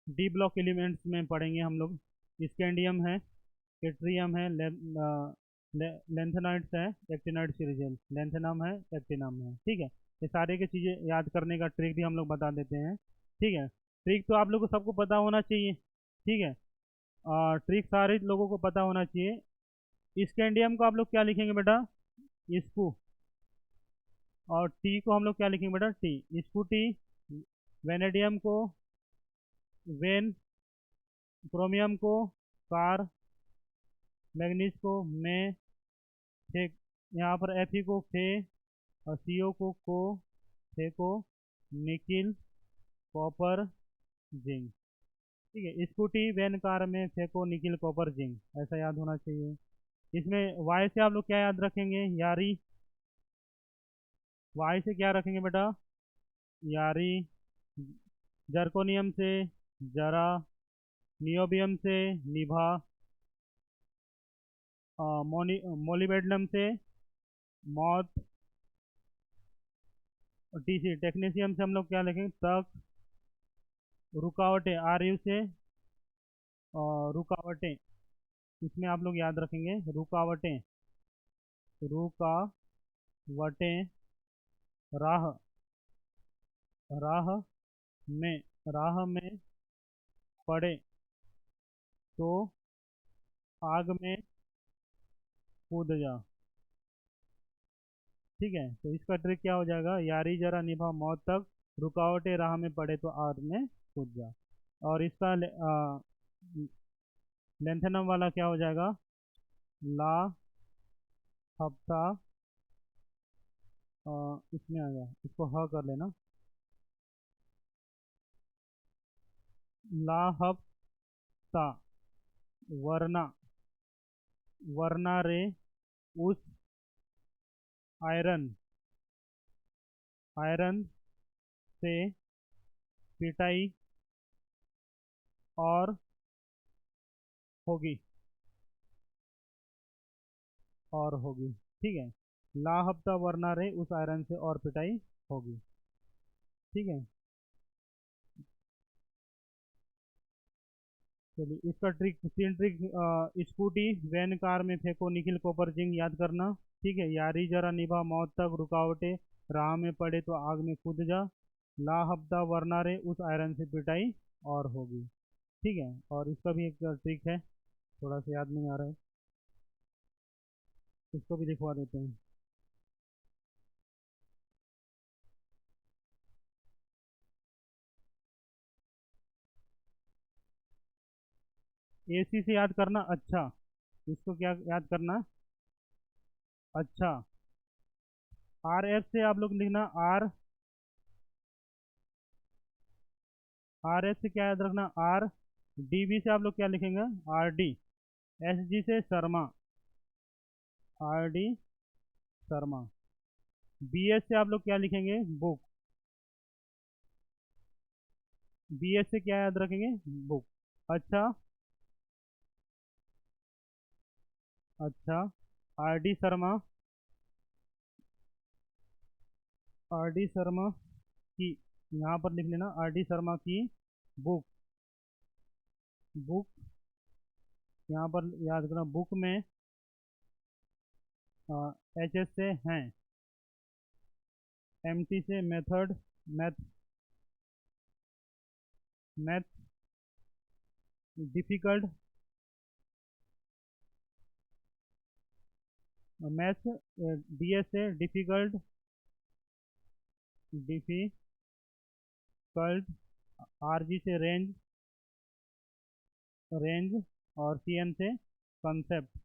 डी ब्लॉक एलिमेंट्स में पढ़ेंगे हम लोग। स्कैंडियम है, केट्रियम है, लेंथेनाइड्स है, एक्टिनाइड सीरीजल, लेंथेनम है, एक्टिनम है, ठीक है। ये सारे की चीज़ें याद करने का ट्रिक भी हम लोग बता देते हैं, ठीक है। ट्रिक तो आप लोग को सबको पता होना चाहिए, ठीक है। ट्रिक सारे लोगों को पता होना चाहिए। स्कैंडियम को आप लोग क्या लिखेंगे बेटा, इसको, और टी को हम लोग क्या लिखेंगे बेटा, टी, इसको टी। वेनेडियम को वेन, क्रोमियम को कार, मैग्नीज को में, फे, यहाँ पर एफ को फे, और सी ओ को फेको, निकिल, कॉपर, जिंक, ठीक है। स्कूटी वैन कार में फेको, निकिल, कॉपर, जिंक, ऐसा याद होना चाहिए। इसमें वाई से आप लोग क्या याद रखेंगे, यारी, वाई से क्या रखेंगे बेटा, यारी। जर्कोनियम से जरा, नियोबियम से निभा, मोलिबेडनम से मौत, और टीसी टेक्नीशियम से हम लोग क्या लिखेंगे, तक। रुकावटें आर यू से, और रुकावटें, इसमें आप लोग याद रखेंगे रुकावटें, रुकावटें, राह, राह में, राह में पड़े तो आग में कूद जा। ठीक है, तो इसका ट्रिक क्या हो जाएगा, यारी जरा निभा मौत तक, रुकावटें राह में पड़े तो आग में कूद जा। और इसका लेंथनम वाला क्या हो जाएगा, ला हफ्ता, इसमें आ गया, इसको ह कर लेना, ला हफ्ता, वरना, वरना रे उस आयरन, आयरन से पिटाई और होगी, और होगी। ठीक है, ला हफ्ता वरना रे उस आयरन से और पिटाई होगी। ठीक है, चलिए इसका ट्रिक, तीन ट्रिक, स्कूटी वैन कार में फेंको निखिल कॉपर जिंक याद करना। ठीक है, यारी जरा निभा मौत तक, रुकावटें राह में पड़े तो आग में कूद जा, ला हफ्ता वरना रे उस आयरन से पिटाई और होगी। ठीक है, और इसका भी एक ट्रिक है, थोड़ा सा याद नहीं आ रहा है, इसको भी दिखवा देते हैं। एसी से याद करना, अच्छा, इसको क्या याद करना, अच्छा, आर एफ से आप लोग लिखना आर, आर एफ से क्या याद रखना आर, डी बी से आप लोग क्या लिखेंगे, आर डी, एस जी से Sharma, R D Sharma, B S से आप लोग क्या लिखेंगे, बुक, बी एस से क्या याद रखेंगे, बुक। अच्छा, अच्छा, are D Sharma, R D Sharma की, यहाँ पर लिख लेना आर डी शर्मा की बुक, बुक, यहाँ पर याद करना बुक में, एच एस से हैं, एम टी से method, math, math difficult, math, D S से डिफिकल्ट, डिफिकल्ट, आर जी से रेंज, रेंज, और सी एन से कंसेप्ट,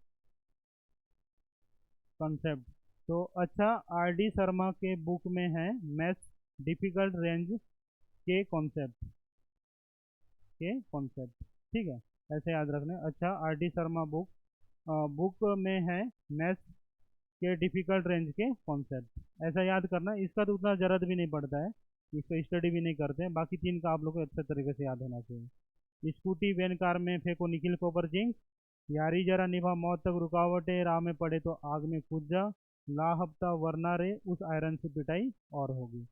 कंसेप्ट। तो अच्छा, आर डी शर्मा के बुक में है मैथ्स डिफिकल्ट रेंज के कॉन्सेप्ट, के कॉन्सेप्ट। ठीक है, ऐसे याद रखना, अच्छा are D Sharma book, book में है मैथ्स के डिफिकल्ट रेंज के कॉन्सेप्ट, ऐसा याद करना। इसका तो उतना जरूरत भी नहीं पड़ता है, इसका स्टडी भी नहीं करते हैं, बाकी तीन का आप लोग को अच्छे तरीके से याद होना चाहिए। स्कूटी वैन कार में फेंको निखिल कोपर जिंक, यारी जरा निभा मौत तक, रुकावटें राह में पड़े तो आग में कूद जा, ला हफ्ता वरना रे उस आयरन से पिटाई और होगी।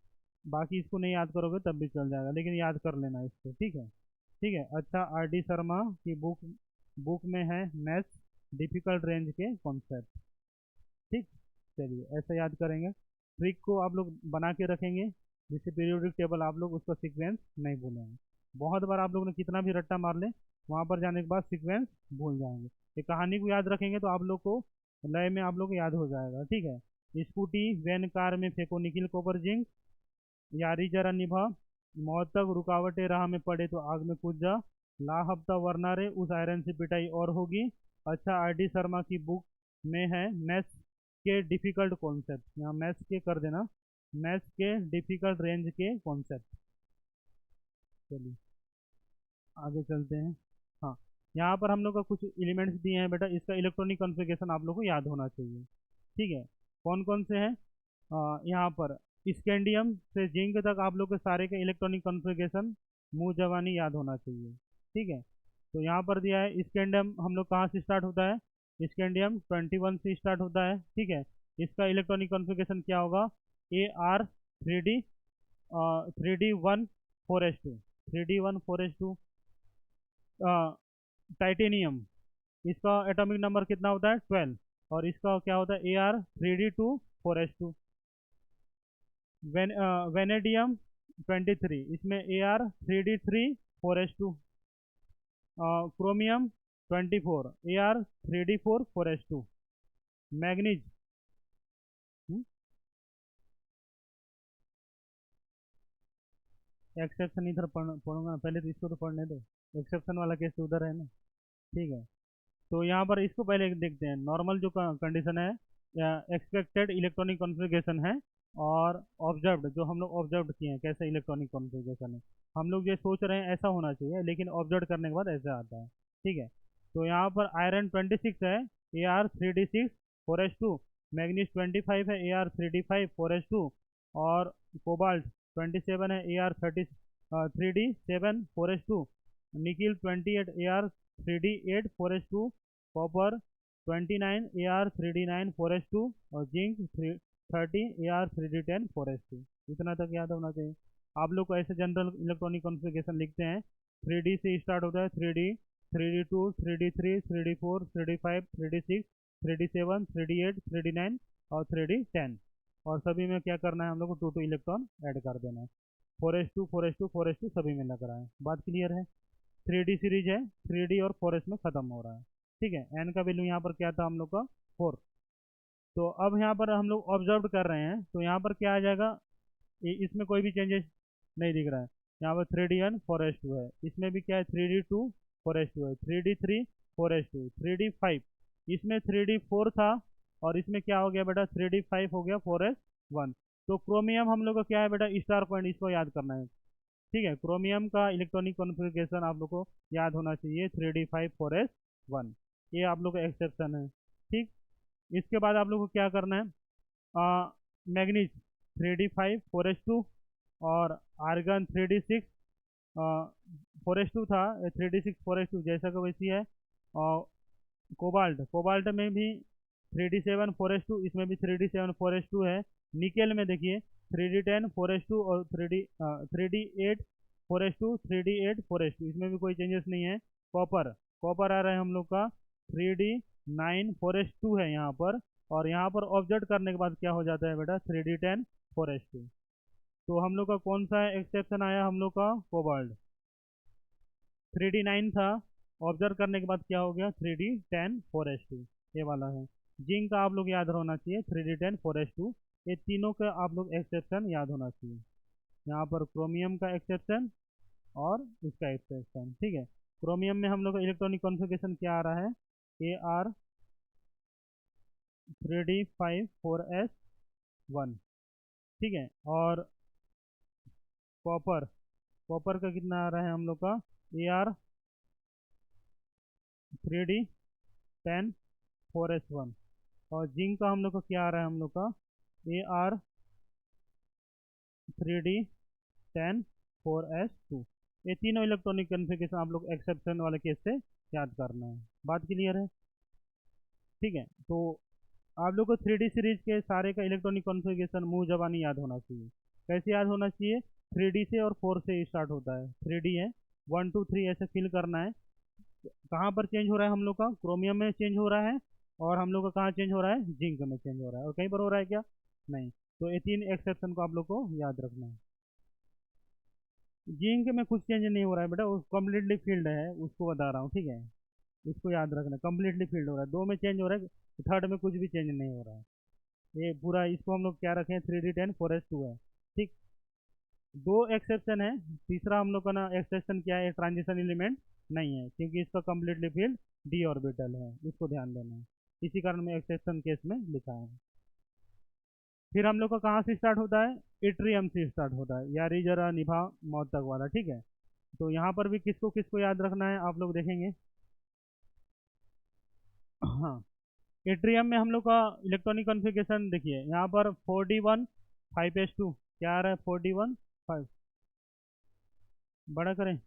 बाकी इसको नहीं याद करोगे तब भी चल जाएगा, लेकिन याद कर लेना इसको। ठीक है, ठीक है, अच्छा आर डी शर्मा की बुक, बुक में है मैथ्स डिफिकल्ट रेंज के कॉन्सेप्ट। ठीक, चलिए ऐसा याद करेंगे, ट्रिक को आप लोग बना के रखेंगे, जिससे पीरियोडिक टेबल आप लोग उसका सीक्वेंस नहीं भूलेंगे। बहुत बार आप लोग ने कितना भी रट्टा मार ले, वहाँ पर जाने के बाद सीक्वेंस भूल जाएंगे। ये कहानी को याद रखेंगे तो आप लोग को लय में आप लोग को याद हो जाएगा। ठीक है, स्कूटी वैन कार में फेंको निखिल कोपर जिंक, यारी जरा निभा मौत तक, रुकावटें राह में पड़े तो आग में कूद जा, ला हफ्ता वरना रे उस आयरन से पिटाई और होगी। अच्छा, आर डी शर्मा की बुक में है मैथ्स के डिफिकल्ट कॉन्सेप्ट, यहाँ मैथ्स के कर देना, मैथ्स के डिफिकल्ट रेंज के कॉन्सेप्ट। चलिए आगे चलते हैं। हाँ, यहाँ पर हम लोग का कुछ एलिमेंट्स दिए हैं बेटा, इसका इलेक्ट्रॉनिक कॉन्फ़िगरेशन आप लोग को याद होना चाहिए। ठीक है, कौन कौन से हैं, यहाँ पर स्कैंडियम से जिंक तक आप लोग के सारे के इलेक्ट्रॉनिक कॉन्फ़िगरेशन मुँह जवानी याद होना चाहिए। ठीक है, तो यहाँ पर दिया है स्कैंडियम हम लोग कहाँ से स्टार्ट होता है, स्कैंडियम 21 से स्टार्ट होता है। ठीक है, इसका इलेक्ट्रॉनिक कॉन्फ़िगरेशन क्या होगा, A R three D one four H two, three D one four H two. Titanium, इसका एटॉमिक नंबर कितना होता है, 12, और इसका क्या होता है, A R three D two four H two. Vanadium 23, इसमें A R three D three four H two. Chromium 24, A R three D four four H two. Manganese. Exception इधर पढ़ूंगा, पहले तो इसको तो पढ़ने दो। एक्सेप्शन वाला केस तो उधर है ना। ठीक है, तो यहाँ पर इसको पहले देखते हैं। नॉर्मल जो कंडीशन है, एक्सपेक्टेड इलेक्ट्रॉनिक कॉन्फ़िगरेशन है, और ऑब्जर्व्ड जो हम लोग ऑब्जर्व किए हैं कैसे इलेक्ट्रॉनिक कॉन्फ़िगरेशन है। हम लोग ये सोच रहे हैं ऐसा होना चाहिए, लेकिन ऑब्जर्व करने के बाद ऐसा आता है। ठीक है, तो यहाँ पर आयरन 26 है, AR3D6 4s2। मैग्नीज 25 है, AR3D5 4s2। और कोबाल्ट 27 है, AR3D7 4s2। Nickel 28, AR3D8 4s2। Copper 29, AR3D9 4s2। और जिंक 30, AR3D10 4s2। इतना तक याद होना चाहिए। आप लोग को ऐसे जनरल इलेक्ट्रॉनिक कॉन्फ़िगरेशन लिखते हैं। 3D से स्टार्ट होता है, 3D, 3D2, 3D3, 3D4, 3D5, 3D6, 3D7, 3D8, 3D9 और 3D10। और सभी में क्या करना है हम लोग को, 2 इलेक्ट्रॉन ऐड कर देना है। 4s2 4s2 4s2 सभी में लग रहा है। बात क्लियर है। 3D सीरीज है, 3D और 4s में खत्म हो रहा है। ठीक है, एन का वैल्यू यहाँ पर क्या था हम लोग का, 4। तो अब यहाँ पर हम लोग ऑब्जर्व कर रहे हैं, तो यहाँ पर क्या आ जाएगा, इसमें कोई भी चेंजेस नहीं दिख रहा है। यहाँ पर 3D1 4s2 है, इसमें भी क्या है, 3D2 4s2 है, 3D3 4s2, 3D5, इसमें 3D4 था, और इसमें क्या हो गया बेटा, 3D5 हो गया 4s1। तो क्रोमियम हम लोग का क्या है बेटा, स्टार पॉइंट, इसको याद करना है। ठीक है, क्रोमियम का इलेक्ट्रॉनिक कॉन्फ़िगरेशन आप लोग को याद होना चाहिए, 3D5 4s1। ये आप लोग का एक्सेप्शन है। ठीक, इसके बाद आप लोग को क्या करना है, मैग्नीज 3D5 4s2। और आर्गन 3D6 4s2 था, 3D6 4s2 जैसा का वैसी है। और कोबाल्ट, कोबाल्ट में भी 3D7 4s2, इसमें भी 3D7 4s2 है। निकेल में देखिए 3D10 4s2 और 3D8 4s2, 3D8 4s2, इसमें भी कोई चेंजेस नहीं है। कॉपर, कॉपर आ रहा है हम लोग का 3D9 4s2 है यहाँ पर। और यहाँ पर ऑब्जर्व करने के बाद क्या हो जाता है बेटा, 3D10 4s2। तो हम लोग का कौन सा एक्सेप्शन आया, हम लोग का कोबाल्ट। 3D9 था, ऑब्जर्व करने के बाद क्या हो गया, 3D10 4s2, ये वाला है। जिंक का आप लोग याद होना चाहिए, 3D10 4s2। ये तीनों का आप लोग एक्सेप्शन याद होना चाहिए। यहाँ पर क्रोमियम का एक्सेप्शन और इसका एक्सेप्शन। ठीक है, क्रोमियम में हम लोग का इलेक्ट्रॉनिक कॉन्फ़िगरेशन क्या आ रहा है, AR3D5 4s1। ठीक है, और कॉपर, कॉपर का कितना आ रहा है हम लोग का, AR3D10 4s1। और जिंक का हम लोग का क्या आ रहा है, हम लोग का AR3D10 4s2। ये तीनों इलेक्ट्रॉनिक कन्फिग्रेशन आप लोग एक्सेप्शन वाले केस से याद करना है। बात क्लियर है। ठीक है, तो आप लोग को 3D सीरीज के सारे का इलेक्ट्रॉनिक कॉन्फ़िगरेशन मुंह जबानी याद होना चाहिए। कैसे याद होना चाहिए, 3D से और 4 से स्टार्ट होता है। 3D है, 1 2 3 ऐसे फिल करना है। कहाँ पर चेंज हो रहा है हम लोग का, क्रोमियम में चेंज हो रहा है। और हम लोग का कहाँ चेंज हो रहा है, जिंक में चेंज हो रहा है। और कहीं पर हो रहा है क्या, नहीं। तो ये 3 एक्सेप्शन को आप लोग को याद रखना है। जिंक में कुछ चेंज नहीं हो रहा है बेटा, वो कम्प्लीटली फील्ड है, उसको बता रहा हूँ। ठीक है, इसको याद रखना, कम्प्लीटली फील्ड हो रहा है। 2 में चेंज हो रहा है, थर्ड में कुछ भी चेंज नहीं हो रहा है। ये पूरा इसको हम लोग क्या रखें, 3D10 4s2 है। ठीक, 2 एक्सेप्शन है। तीसरा हम लोग का ना एक्सेप्शन क्या है, ट्रांजिशन एलिमेंट नहीं है, क्योंकि इसका कम्प्लीटली फील्ड डी ऑर्बिटल है, इसको ध्यान देना है। इसी कारण मैं एक्सेप्शन केस में लिखा है। फिर हम लोग का कहाँ से स्टार्ट होता है, इट्रियम से स्टार्ट होता है, यारी जरा निभा मौत तक वाला। ठीक है, तो यहाँ पर भी किसको किसको याद रखना है आप लोग देखेंगे। हाँ, एट्रियम में हम लोग का इलेक्ट्रॉनिक कॉन्फ़िगरेशन देखिए, यहाँ पर 4D1 5s2 क्या आ रहा है, 4D1 5। बड़ा करें,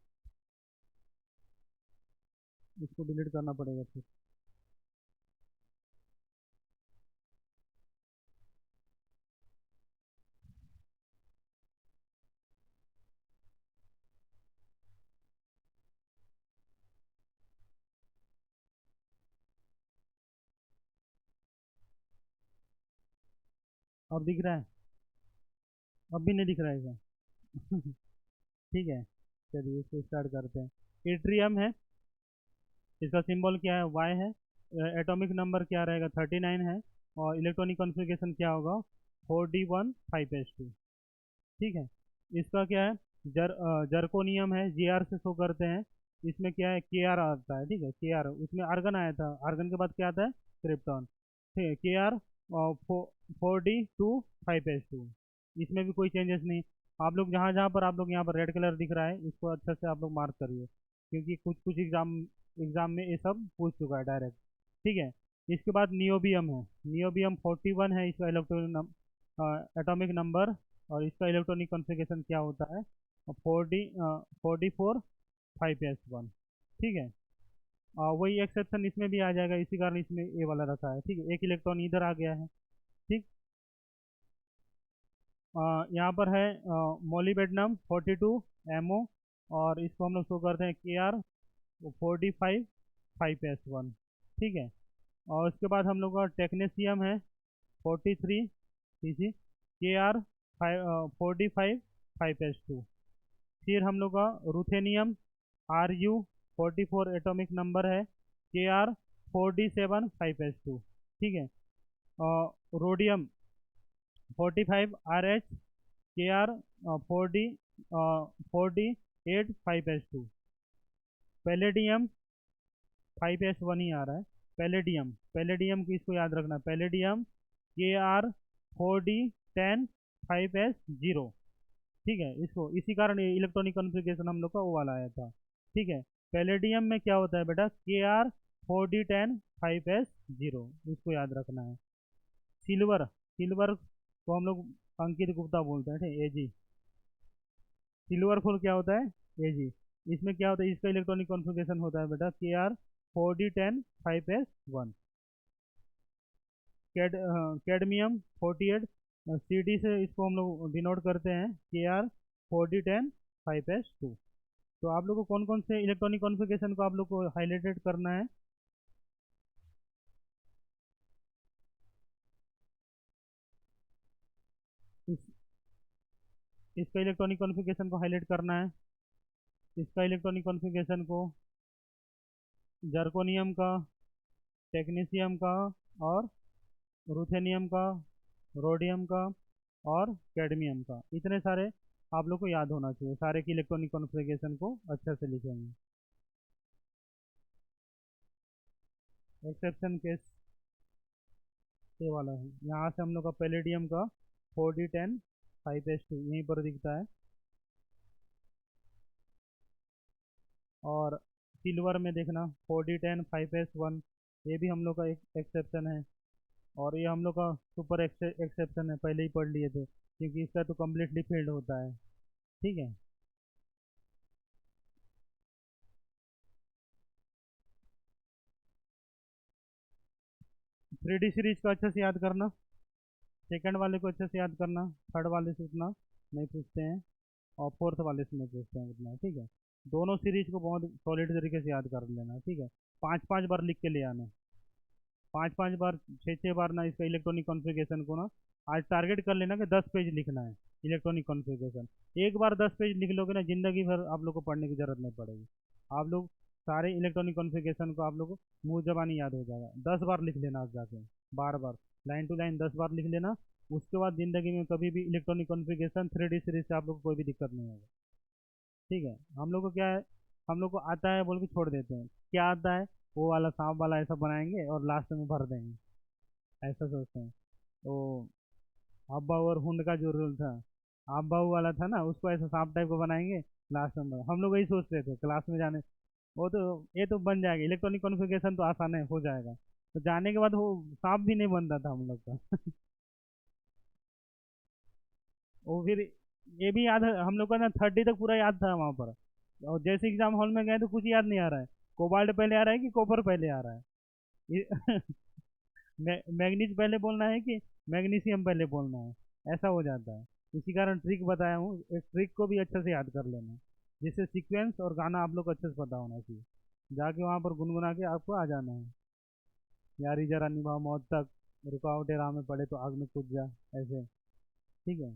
इसको डिलीट करना पड़ेगा फिर। अब दिख रहा है, अब भी नहीं दिख रहा है क्या? ठीक है, चलिए इसको स्टार्ट करते हैं। एट्रियम है, इसका सिंबल क्या है, वाई है। एटॉमिक नंबर क्या रहेगा 39 है, और इलेक्ट्रॉनिक कॉन्फ़िगरेशन क्या होगा 4d1 5s2। ठीक है। इसका क्या है, जर्कोनियम है, Gr से शो करते हैं। इसमें क्या है Kr आता है, ठीक है, Kr उसमें आर्गन आया था, आर्गन के बाद क्या आता है क्रिप्टॉन। ठीक है, Kr 4d2 5s2। इसमें भी कोई चेंजेस नहीं। आप लोग जहाँ जहाँ पर आप लोग यहाँ पर रेड कलर दिख रहा है, इसको अच्छे से आप लोग मार्क करिए, क्योंकि कुछ कुछ एग्जाम एग्जाम में ये सब पूछ चुका है डायरेक्ट। ठीक है। इसके बाद नियोबियम है, नियोबियम 41 है इसका इलेक्ट्रॉनिक एटॉमिक नंबर, और इसका इलेक्ट्रॉनिक कॉन्फ़िगरेशन क्या होता है 4d4 5s1। ठीक है। वही एक्सेप्शन इसमें भी आ जाएगा, इसी कारण इसमें ये वाला रखा है। ठीक है, एक इलेक्ट्रॉन इधर आ गया है। ठीक। यहाँ पर है मोलिबेडनम 42 एमओ, और इसको हम लोग शो करते हैं Kr 45 5s1। ठीक है। और उसके बाद हम लोग का टेक्नीशियम है 43 टीसी, Kr 45 5s2। फिर हम लोग का रुथेनियम Ru 44 एटॉमिक नंबर है, Kr 47 5s2। ठीक है। Rhodium 45 RH, Kr 4d8 5s2। Palladium 5s1 ही आ रहा है। पैलेडियम, पैलेडियम की इसको याद रखना, पैलेडियम Kr 4d10 5s0। ठीक है, इसको इसी कारण इलेक्ट्रॉनिक कॉन्फ़िगरेशन हम लोग का वो वाला आया था। ठीक है। पैलेडियम में क्या होता है बेटा Kr 4d10 5s0, इसको याद रखना है। सिल्वर, सिल्वर को हम लोग अंकित गुप्ता बोलते हैं, ठीक है, Ag। सिल्वर फुल क्या होता है Ag। इसमें क्या होता है, इसका इलेक्ट्रॉनिक कॉन्फ़िगरेशन होता है बेटा Kr 4d10 5s1। Cadmium 48, CD से इसको हम लोग डिनोट करते हैं Kr 4d10 5s2। तो आप लोग को कौन कौन से इलेक्ट्रॉनिक कॉन्फ़िगरेशन को आप लोग को हाईलाइटेड करना है। इस, इसका इलेक्ट्रॉनिक कॉन्फ़िगरेशन को हाईलाइट करना है, इसका इलेक्ट्रॉनिक कॉन्फ़िगरेशन को, जर्कोनियम का, टेक्नीशियम का, और रुथेनियम का, रोडियम का, और कैडमियम का। इतने सारे आप लोग को याद होना चाहिए, सारे की इलेक्ट्रॉनिक कॉन्फ़िगरेशन को अच्छे से लिखेंगे। एक्सेप्शन केस ये वाला है, यहाँ से हम लोग का पैलेडियम का 4d10 5s2 यहीं पर दिखता है। और सिल्वर में देखना 4d10 5s1, ये भी हम लोग का एक एक्सेप्शन है। और ये हम लोग का सुपर एक्सेप्शन है, पहले ही पढ़ लिए थे, क्योंकि इसका तो कम्प्लीटली फील्ड होता है। ठीक है। 3D सीरीज को अच्छे से याद करना, सेकंड वाले को अच्छे से याद करना, थर्ड वाले से उतना नहीं पूछते हैं, और फोर्थ वाले से नहीं पूछते हैं उतना। ठीक है। दोनों सीरीज को बहुत सॉलिड तरीके से याद कर लेना। ठीक है। 5 5 बार लिख के ले आना, 5 5 बार, 6 6 बार ना, इसका इलेक्ट्रॉनिक कॉन्फ़िगरेशन को ना आज टारगेट कर लेना कि 10 पेज लिखना है इलेक्ट्रॉनिक कॉन्फ़िगरेशन। एक बार 10 पेज लिख लोगे ना, जिंदगी भर आप लोग को पढ़ने की जरूरत नहीं पड़ेगी। आप लोग सारे इलेक्ट्रॉनिक कॉन्फ़िगरेशन को आप लोग को मुंह जबानी याद हो जाएगा। 10 बार लिख लेना आप जाके, बार बार, लाइन टू लाइन 10 बार लिख लेना। उसके बाद ज़िंदगी में कभी भी इलेक्ट्रॉनिक कॉन्फ़िगरेशन 3D सीरीज से आप लोग को कोई भी दिक्कत नहीं होगा। ठीक है। हम लोग को क्या है, हम लोग को आता है बोल के छोड़ देते हैं, क्या आता है वो वाला सांप वाला ऐसा बनाएंगे और लास्ट में भर देंगे, ऐसा सोचते हैं। तो अब्बा और हुंड का जो रोल था, अब्बा वाला था ना, उसको ऐसा सांप टाइप का बनाएंगे, लास्ट में हम लोग वही सोचते थे क्लास में जाने। वो तो ये तो बन जाएगा, इलेक्ट्रॉनिक कॉन्फ़िगरेशन तो आसान है, हो जाएगा। तो जाने के बाद वो सांप भी नहीं बनता था हम लोग का। वो फिर ये भी याद है हम लोग का ना, 30 तक पूरा याद था वहाँ पर। और जैसे एग्जाम हॉल में गए तो कुछ याद नहीं आ रहा है, कोबाल्ट पहले आ रहा है कि कॉपर पहले आ रहा है। मैग्नीज पहले बोलना है कि मैग्नीशियम पहले बोलना है, ऐसा हो जाता है। इसी कारण ट्रिक बताया हूँ, इस ट्रिक को भी अच्छे से याद कर लेना, जिससे सीक्वेंस और गाना आप लोग को अच्छे से पता होना चाहिए। जाके वहाँ पर गुनगुना के आपको आ जाना है, यारी जरा निभा मौत तक, रुकावटें राह में पड़े तो आग में कूद जा, ऐसे। ठीक है।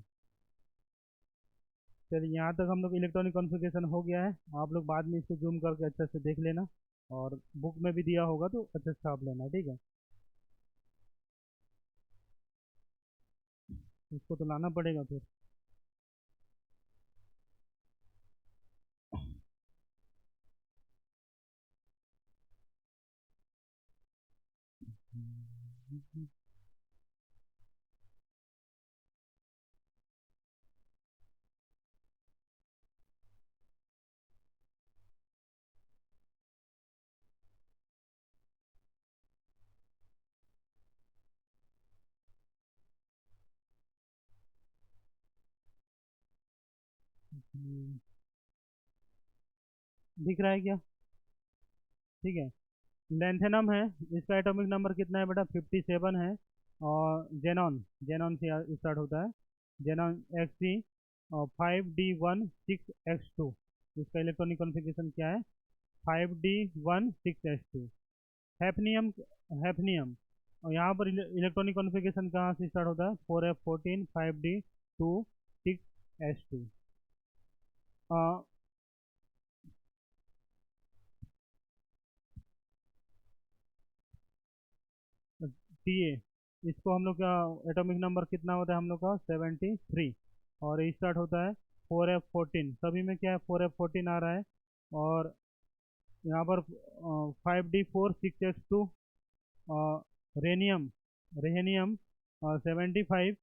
चलिए, यहाँ तक हम लोग इलेक्ट्रॉनिक कॉन्फ़िगरेशन हो गया है। आप लोग बाद में इसको जूम करके अच्छे से देख लेना। और बुक में भी दिया होगा तो अच्छे से छाप लेना, ठीक है। इसको तो लाना पड़ेगा फिर। दिख रहा है क्या? ठीक है। लेंथेनम है, इसका एटॉमिक नंबर कितना है बेटा? 57 है। और जेनॉन, जेनॉन से स्टार्ट होता है। Xenon XC 5D16H2। इसका इलेक्ट्रॉनिक कॉन्फ़िगरेशन क्या है? 5D16H2। हैफनियम, हैफनियम, और यहाँ पर इलेक्ट्रॉनिक कॉन्फ़िगरेशन कहाँ से स्टार्ट होता है? 4F14 5D26H2। TA, इसको हम लोग का एटॉमिक नंबर कितना होता है हम लोग का? 73। और ये स्टार्ट होता है 4F14, सभी में क्या है? 4F14 आ रहा है। और यहाँ पर 5D46H2। Rhenium, rhenium 75,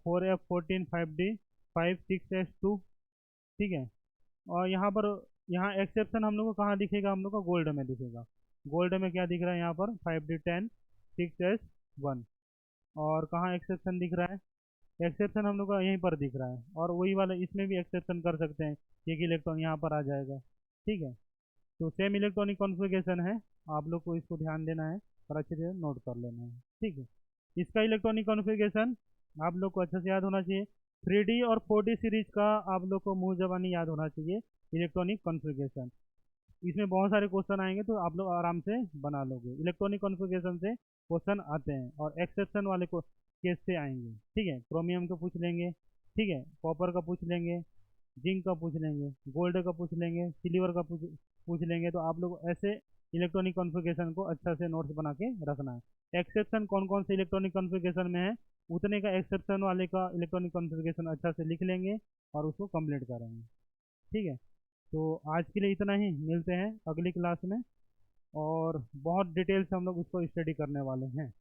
4F14 5D56H2, ठीक है। और यहाँ पर, यहाँ एक्सेप्शन हम लोग को कहाँ दिखेगा? हम लोग को गोल्ड में दिखेगा। गोल्ड में क्या दिख रहा है यहाँ पर? 5D10 6H1। और कहाँ एक्सेप्शन दिख रहा है? एक्सेप्शन हम लोग का यहीं पर दिख रहा है, और वही वाला इसमें भी एक्सेप्शन कर सकते हैं, एक इलेक्ट्रॉन यहाँ पर आ जाएगा, ठीक है। तो सेम इलेक्ट्रॉनिक कॉन्फ़िगरेशन है, आप लोग को इसको ध्यान देना है और अच्छे से नोट कर लेना है, ठीक है। इसका इलेक्ट्रॉनिक कॉन्फ़िगरेशन आप लोग को अच्छे से याद होना चाहिए। 3D और 4D सीरीज का आप लोग को मुंह जबानी याद होना चाहिए इलेक्ट्रॉनिक कॉन्फ़िगरेशन। इसमें बहुत सारे क्वेश्चन आएंगे तो आप लोग आराम से बना लोगे। इलेक्ट्रॉनिक कॉन्फ़िगरेशन से क्वेश्चन आते हैं और एक्सेप्शन वाले को केस से आएंगे, ठीक है। क्रोमियम का पूछ लेंगे, ठीक है, कॉपर का पूछ लेंगे, जिंक का पूछ लेंगे, गोल्ड का पूछ लेंगे, सिल्वर का पूछ लेंगे। तो आप लोग ऐसे इलेक्ट्रॉनिक कॉन्फ़िगरेशन को अच्छा से नोट्स बना के रखना है। एक्सेप्शन कौन कौन से इलेक्ट्रॉनिक कॉन्फ़िगरेशन में है, उतने का एक्सेप्शन वाले का इलेक्ट्रॉनिक कॉन्फ़िगरेशन अच्छा से लिख लेंगे और उसको कंप्लीट करेंगे, ठीक है। तो आज के लिए इतना ही, मिलते हैं अगली क्लास में, और बहुत डिटेल से हम लोग उसको स्टडी करने वाले हैं।